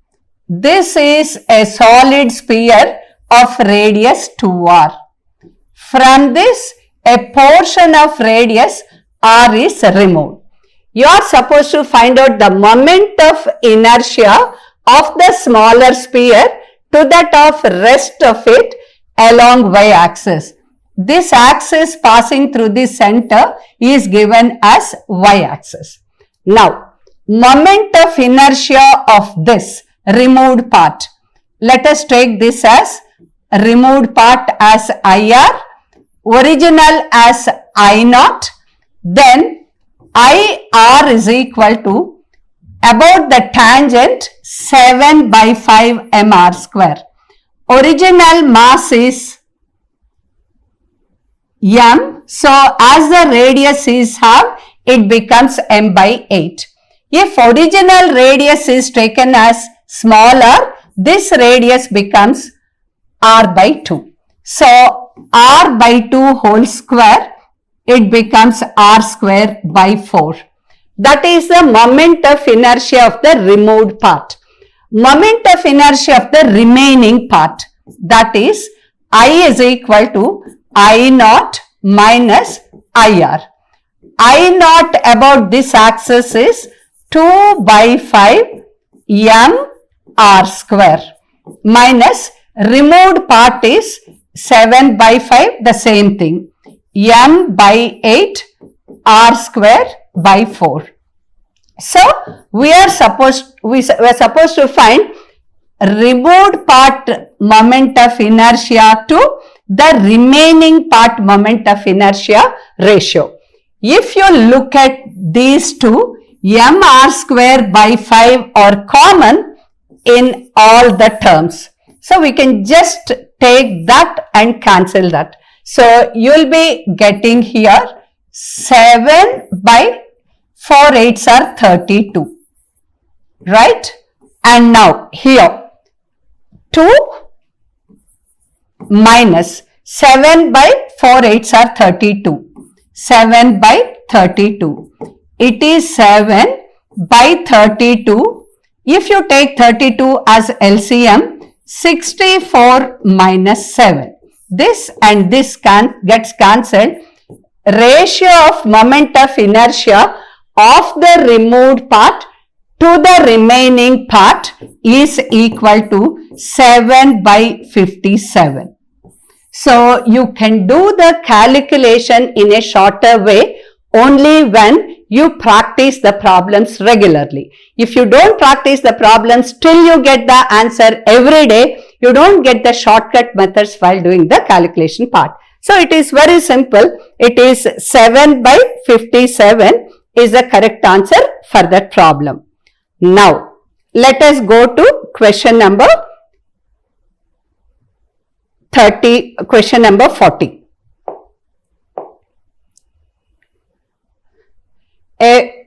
This is a solid sphere of radius 2r. From this, a portion of radius r is removed. You are supposed to find out the moment of inertia of the smaller sphere to that of rest of it along y-axis. This axis passing through the center is given as y-axis. Now, moment of inertia of this removed part. Let us take this as removed part as IR, original as I naught, then IR is equal to about the tangent 7 by 5 mr square. Original mass is m, so as the radius is half, it becomes m by 8. If original radius is taken as smaller, this radius becomes r by 2. So r by 2 whole square, it becomes r square by 4. That is the moment of inertia of the removed part. Moment of inertia of the remaining part, that is I is equal to I naught minus IR. I naught about this axis is 2 by 5 m r square minus removed part is 7 by 5, the same thing, m by 8 r square by 4. So we are supposed to find removed part moment of inertia to the remaining part moment of inertia ratio. If you look at these two, m r square by 5 are common in all the terms. So we can just take that and cancel that. So you will be getting here 7 by 4 8s are 32. Right? And now here 2 minus 7 by 4 8s are 32. 7 by 32. It is 7 by 32. If you take 32 as LCM, 64 minus 7. This and this gets cancelled. Ratio of moment of inertia of the removed part to the remaining part is equal to 7 by 57. So you can do the calculation in a shorter way only when you practice the problems regularly. If you don't practice the problems till you get the answer every day, You don't get the shortcut methods while doing the calculation part. So it is very simple. It is 7 by 57 is the correct answer for that problem. Now, let us go to question number 40.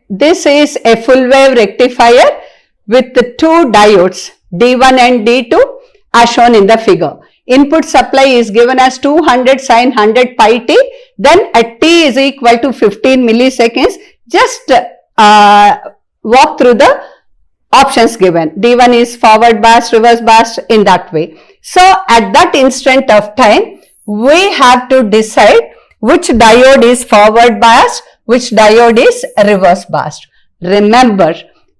This is a full wave rectifier with the two diodes D1 and D2 as shown in the figure. Input supply is given as 200 sin 100 pi t. Then at t is equal to 15 milliseconds, just walk through the options given. D1 is forward biased, reverse biased, in that way. So at that instant of time, we have to decide which diode is forward biased, which diode is reverse biased. Remember,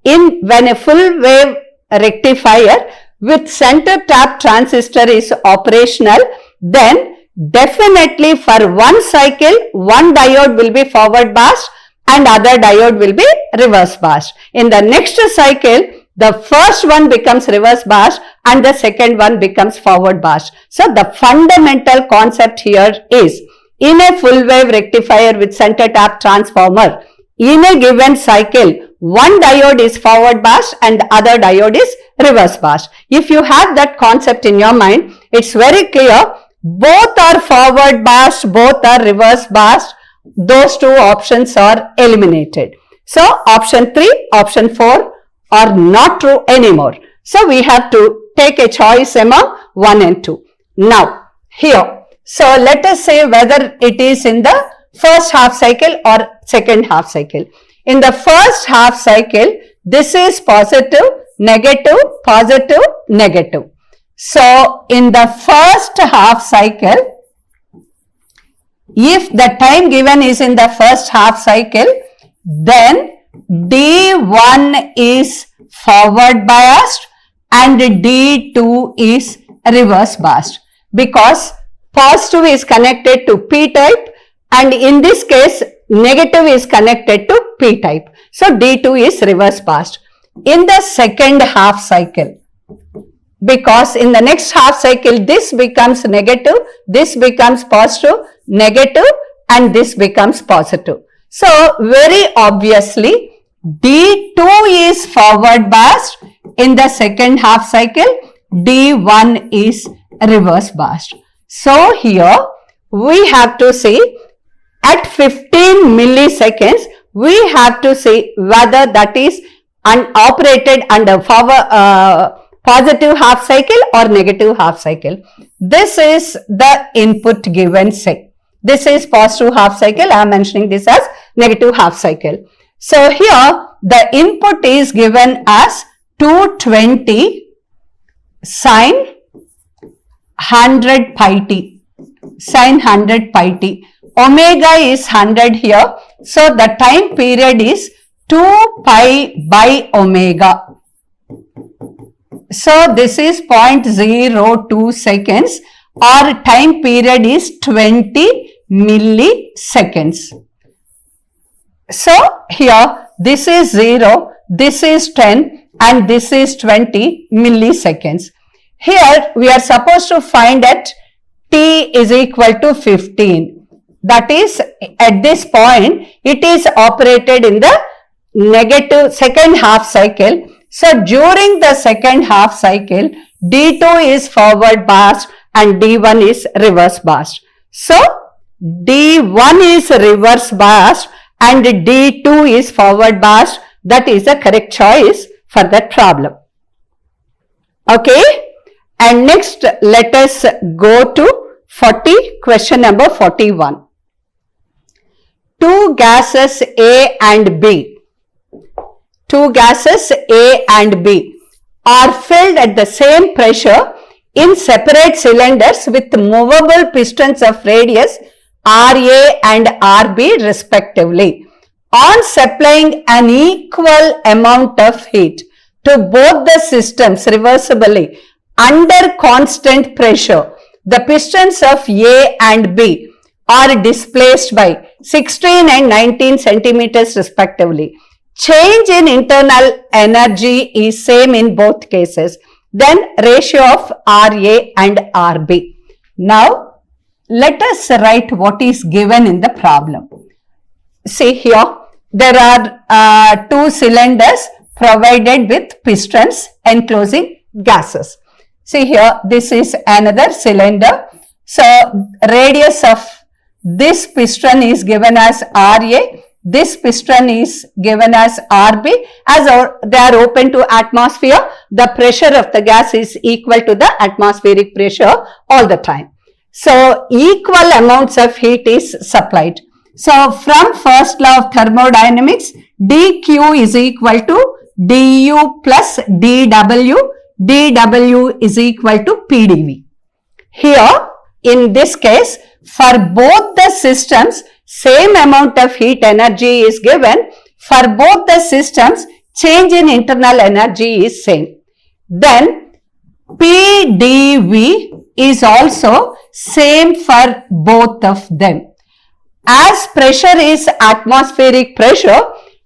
when a full wave rectifier with center tap transistor is operational, then definitely for one cycle, one diode will be forward biased and other diode will be reverse biased. In the next cycle, the first one becomes reverse biased and the second one becomes forward biased. So the fundamental concept here is, in a full wave rectifier with center tap transformer, in a given cycle, one diode is forward biased and the other diode is reverse biased. If you have that concept in your mind, it's very clear. Both are forward biased, both are reverse biased. Those two options are eliminated. So option 3, option 4 are not true anymore. So we have to take a choice among 1 and 2. Now here, so let us say whether it is in the first half cycle or second half cycle. In the first half cycle, this is positive, negative, positive, negative. So in the first half cycle, if the time given is in the first half cycle, then D1 is forward biased and D2 is reverse biased, because positive is connected to P type and in this case negative is connected to P type. So D2 is reverse biased. In the second half cycle, because in the next half cycle this becomes negative, this becomes positive, negative, and this becomes positive. So very obviously D2 is forward biased. In the second half cycle, D1 is reverse biased. So here we have to see at 15 milliseconds, we have to see whether that is operated under positive half cycle or negative half cycle. This is the input given, say. This is positive half cycle. I am mentioning this as negative half cycle. So here the input is given as 220 sin 100 pi t. Sin 100 pi t. Omega is 100 here. So the time period is 2 pi by omega. So this is 0.02 seconds, or time period is 20 milliseconds. So here this is 0, this is 10 and this is 20 milliseconds. Here we are supposed to find that t is equal to 15. That is, at this point it is operated in the negative second half cycle. So during the second half cycle, D2 is forward biased and D1 is reverse biased. So D1 is reverse biased and D2 is forward biased. That is the correct choice for that problem. Okay. And next let us go to question number 41. Two gases A and B. Two gases A and B are filled at the same pressure in separate cylinders with movable pistons of radius RA and RB respectively. On supplying an equal amount of heat to both the systems reversibly under constant pressure, the pistons of A and B are displaced by 16 and 19 centimeters respectively. Change in internal energy is same in both cases. then ratio of RA and RB. Now, let us write what is given in the problem. See here, there are two cylinders provided with pistons enclosing gases. See here, this is another cylinder. So, radius of this piston is given as RA, this piston is given as RB. As they are open to atmosphere, the pressure of the gas is equal to the atmospheric pressure all the time. So, equal amounts of heat is supplied. So, from first law of thermodynamics, dQ is equal to du plus dW, dW is equal to PdV. Here, in this case, for both the systems, same amount of heat energy is given. For both the systems, change in internal energy is same. Then, PdV is also same for both of them. As pressure is atmospheric pressure,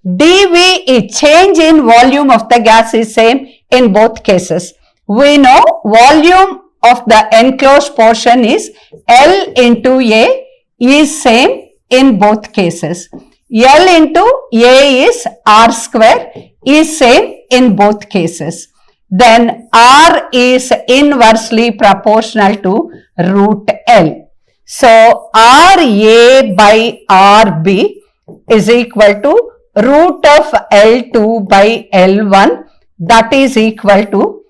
dV is change in volume of the gas is same in both cases. We know volume of the enclosed portion is L into A is same in both cases. L into A is R square is same in both cases. Then R is inversely proportional to root L. So, RA by RB is equal to root of L2 by L1, that is equal to,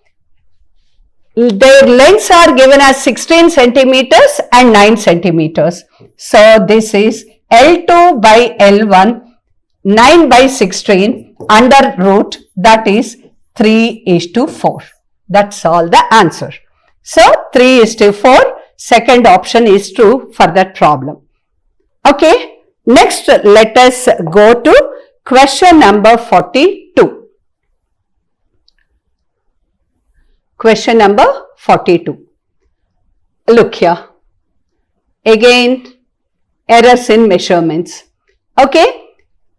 their lengths are given as 16 centimeters and 9 centimeters. So, this is L2 by L1, 9 by 16 under root, that is 3:4. That's all the answer. So, 3:4. Second option is true for that problem. Okay, next let us go to question number 42. Question number 42. Look here. Again, errors in measurements. Okay,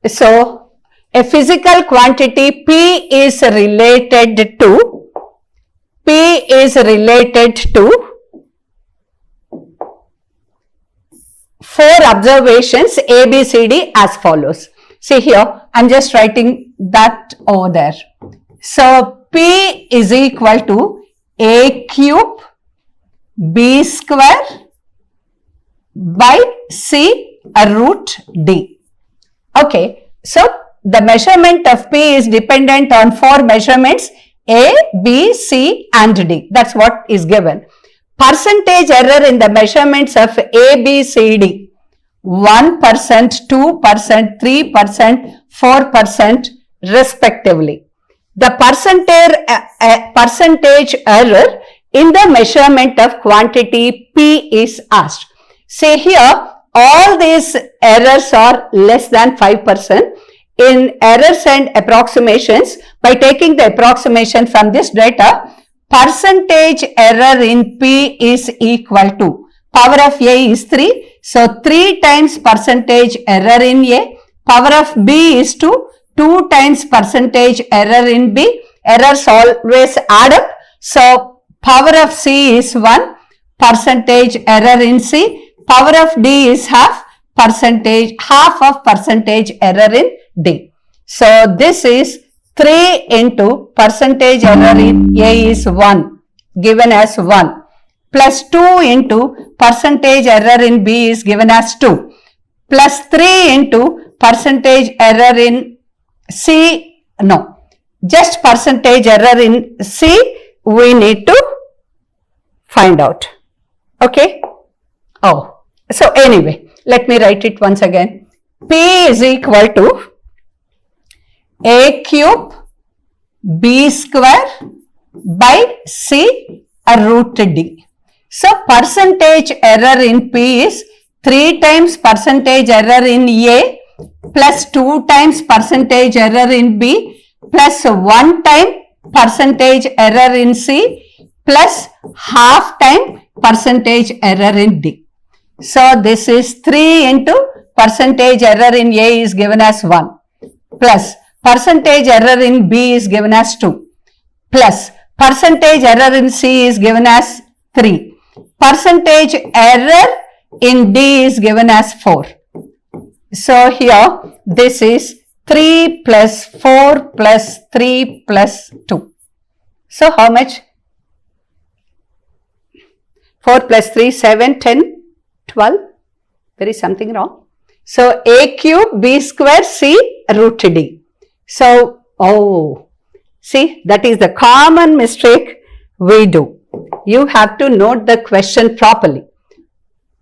so a physical quantity P is related to 4 observations A, B, C, D as follows. See here, I am just writing that over there. So, P is equal to A cube B square by C root D. Okay, so the measurement of P is dependent on 4 measurements A, B, C and D. That's what is given. Percentage error in the measurements of A, B, C, D. 1%, 2%, 3%, 4% respectively. The percentage error in the measurement of quantity P is asked. See here, all these errors are less than 5%. In errors and approximations, by taking the approximation from this data, percentage error in P is equal to, power of A is 3. So, 3 times percentage error in A, power of B is 2, 2 times percentage error in B, errors always add up. So, power of C is 1, percentage error in C, power of D is half of percentage error in D. So, this is 3 into percentage error in A is 1, given as 1. Plus 2 into percentage error in B is given as 2, plus 3 into percentage error in C, no, just percentage error in C we need to find out. Okay. Oh, so anyway, let me write it once again. P is equal to A cube B square by C root D. So, percentage error in P is 3 times percentage error in A plus 2 times percentage error in B plus 1 time percentage error in C plus half time percentage error in D. So, this is 3 into percentage error in A is given as 1 plus percentage error in B is given as 2 plus Percentage error in C is given as 3. Percentage error in D is given as 4. So here this is 3 plus 4 plus 3 plus 2. So how much? 4 plus 3, 7, 10, 12. There is something wrong. So A cube, B square, C root D. So, see, that is the common mistake we do. You have to note the question properly.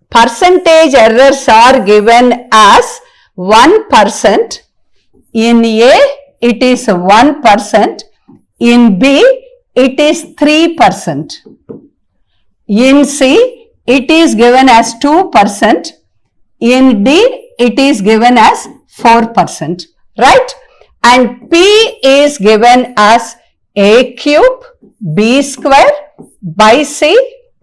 Percentage errors are given as 1%. In A, it is 1%. In B, it is 3%. In C, it is given as 2%. In D, it is given as 4%. Right? And P is given as A cube, B square by C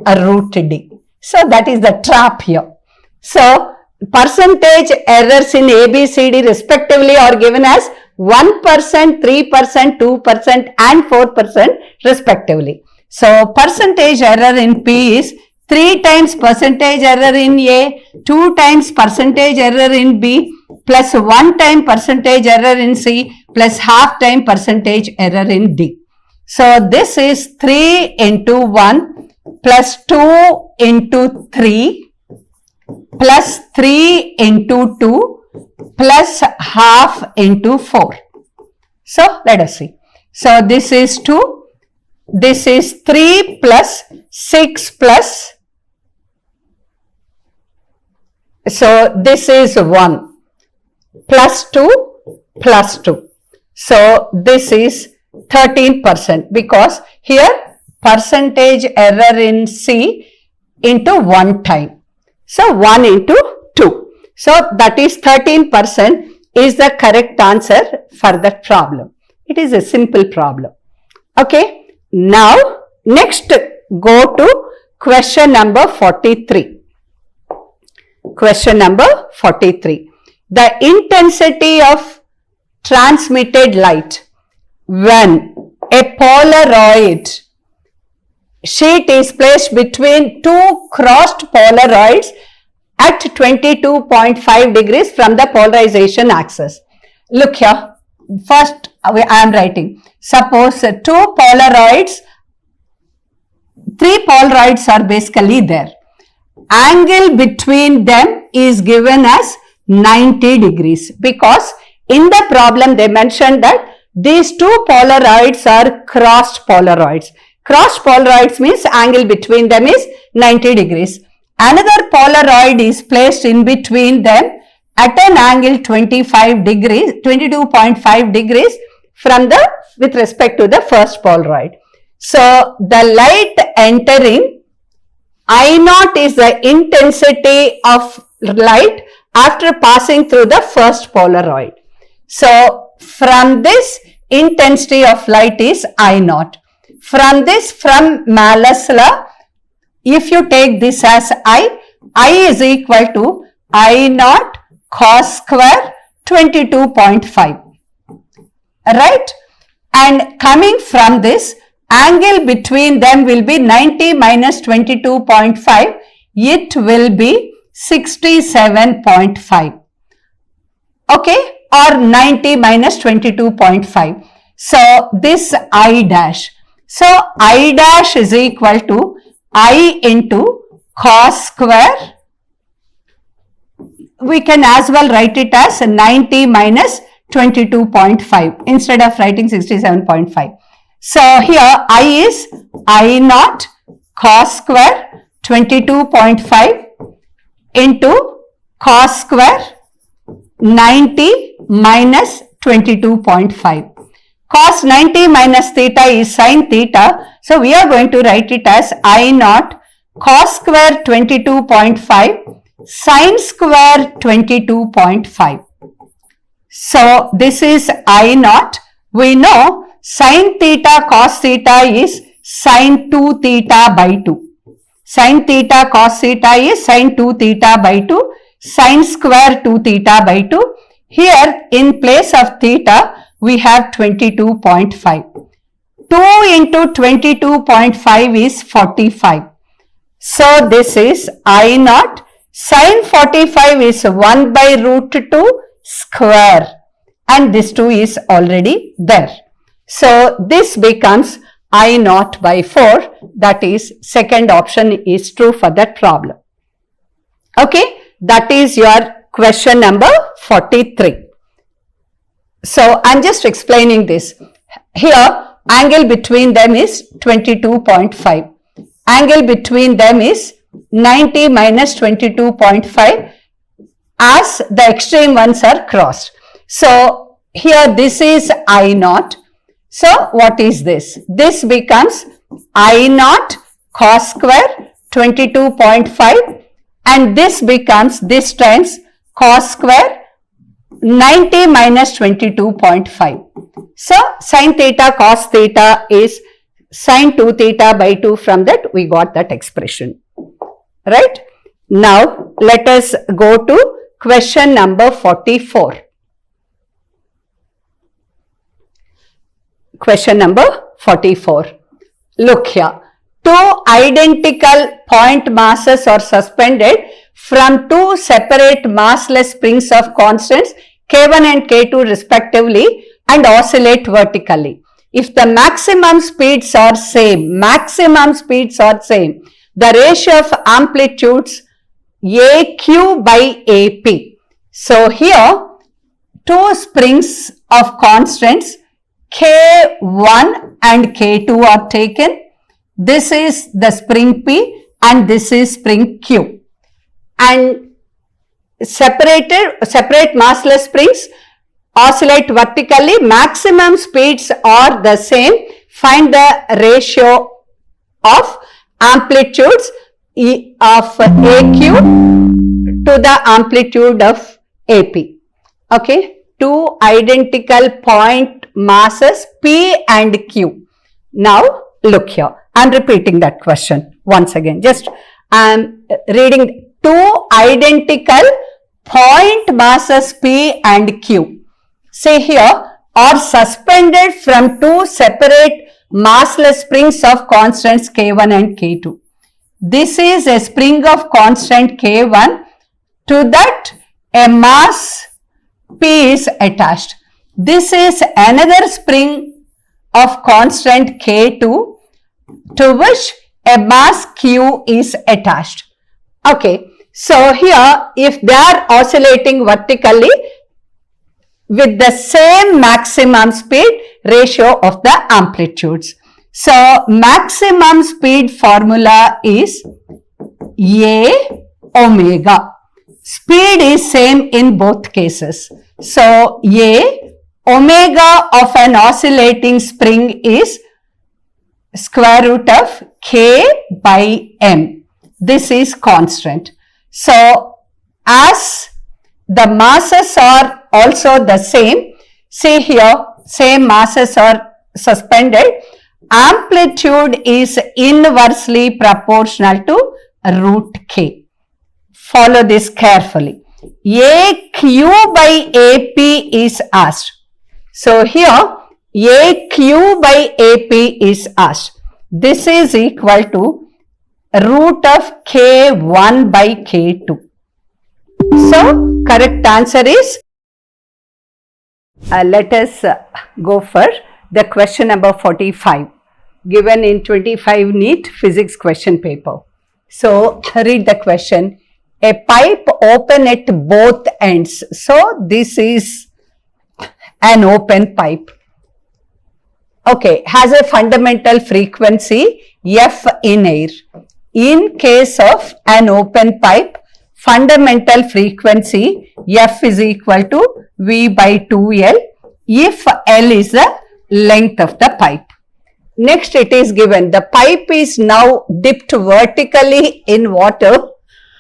root D. So that is the trap here. So percentage errors in A, B, C, D respectively are given as 1%, 3%, 2% and 4% respectively. So percentage error in P is 3 times percentage error in A, 2 times percentage error in B, plus 1 time percentage error in C, plus half time percentage error in D. So this is 3 into 1 plus 2 into 3 plus 3 into 2 plus half into 4. So let us see. So this is 2, this is 3 plus 6 plus, so this is 1 plus 2 plus 2. So this is 13% because here percentage error in C into 1 time. So 1 into 2. So that is 13% is the correct answer for that problem. It is a simple problem. Okay. Now next go to question number 43. Question number 43. The intensity of transmitted light when a Polaroid sheet is placed between two crossed Polaroids at 22.5 degrees from the polarization axis. Look here. First, I am writing. Suppose two Polaroids, 3 Polaroids are basically there. Angle between them is given as 90 degrees because in the problem they mentioned that these two Polaroids are crossed Polaroids. Crossed Polaroids means angle between them is 90 degrees. Another Polaroid is placed in between them at an angle 25 degrees, 22.5 degrees from the, with respect to the first Polaroid. So the light entering I naught is the intensity of light after passing through the first Polaroid. So from this intensity of light is I naught. From this, from Malus law, if you take this as I is equal to I naught cos square 22.5. Right? And coming from this, angle between them will be 90 minus 22.5. It will be 67.5. Okay? Or 90 minus 22.5. So, this I dash. So, I dash is equal to I into cos square. We can as well write it as 90 minus 22.5 instead of writing 67.5. So, here I is I naught cos square 22.5 into cos square 90 minus 22.5. Cos 90 minus theta is sin theta. So, we are going to write it as I naught cos square 22.5 sin square 22.5. So, this is I naught. We know sin theta cos theta is sin 2 theta by 2. Sin theta cos theta is sin 2 theta by 2. Sin square 2 theta by 2. Here in place of theta we have 22.5. 2 into 22.5 is 45. So this is I naught. Sin 45 is 1 by root 2 square, and this 2 is already there. So this becomes I naught by 4. That is, second option is true for that problem. Okay, that is your question number 43. So I'm just explaining this. Here, angle between them is 22.5. Angle between them is 90 minus 22.5 as the extreme ones are crossed. So here this is I naught. So what is this? This becomes I naught cos square 22.5, and this becomes, this times cos square 90 minus 22.5. So sin theta cos theta is sin 2 theta by 2. From that we got that expression. Right? Now let us go to question number 44. Question number 44. Look here. Two identical point masses are suspended from two separate massless springs of constants K1 and K2 respectively and oscillate vertically. If the maximum speeds are same, the ratio of amplitudes AQ by AP. So here two springs of constants K1 and K2 are taken. This is the spring P and this is spring Q. And separate massless springs oscillate vertically. Maximum speeds are the same. Find the ratio of amplitudes of AQ to the amplitude of AP. Okay, two identical point masses P and Q. Now look here, I am repeating that question once again. Just I am reading. Two identical point masses P and Q, say here, are suspended from two separate massless springs of constants K1 and K2. This is a spring of constant K1, to that a mass P is attached. This is another spring of constant K2 to which a mass Q is attached. Okay, so here if they are oscillating vertically with the same maximum speed ratio of the amplitudes. So maximum speed formula is A omega. Speed is same in both cases. So A omega of an oscillating spring is square root of K by M. This is constant. So as the masses are also the same, see here, same masses are suspended, amplitude is inversely proportional to root K. Follow this carefully. AQ by AP is asked. So here AQ by AP is asked. This is equal to root of K1 by K2. So correct answer is, let us go for the question number 45 given in 25 NEET physics question paper. So read the question. A pipe open at both ends. So this is an open pipe. Okay, has a fundamental frequency F in air. In case of an open pipe, fundamental frequency F is equal to V by 2L if L is the length of the pipe. Next it is given, the pipe is now dipped vertically in water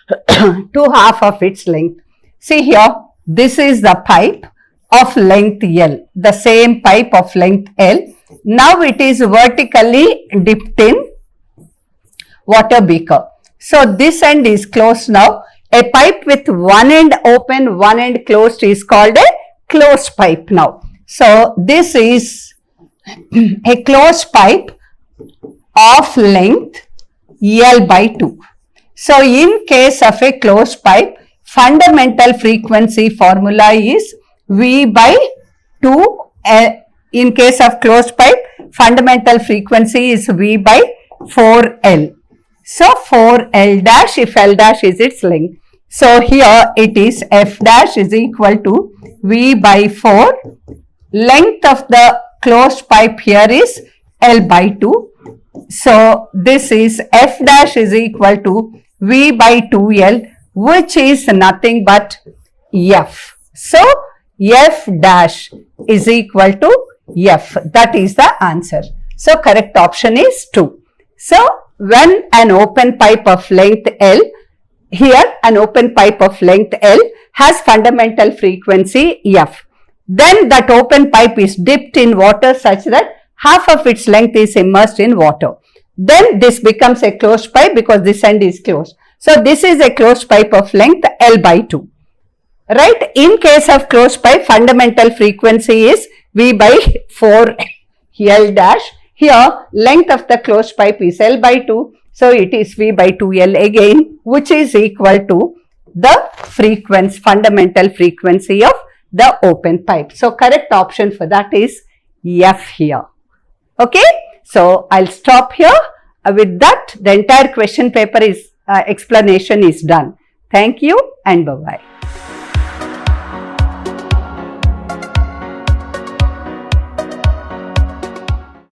to half of its length. See here, this is the pipe of length L, the same pipe of length L. Now it is vertically dipped in water beaker. So this end is closed now. A pipe with one end open, one end closed is called a closed pipe now. So this is a closed pipe of length L by 2. So in case of a closed pipe, fundamental frequency formula is V by 2. In case of closed pipe, fundamental frequency is V by 4L. So 4L dash, if L dash is its length. So here it is F dash is equal to V by 4. Length of the closed pipe here is L by 2. So this is F dash is equal to V by 2L, which is nothing but F. So F dash is equal to F. That is the answer. So correct option is 2. So when an open pipe of length L, here an open pipe of length L has fundamental frequency F, then that open pipe is dipped in water such that half of its length is immersed in water. Then this becomes a closed pipe because this end is closed. So this is a closed pipe of length L by 2. Right? In case of closed pipe, fundamental frequency is V by 4 L dash. Here length of the closed pipe is L by 2. So it is V by 2L again, which is equal to the frequency, fundamental frequency of the open pipe. So correct option for that is F here. Okay. So I'll stop here. With that, the entire question paper is explanation is done. Thank you and bye-bye.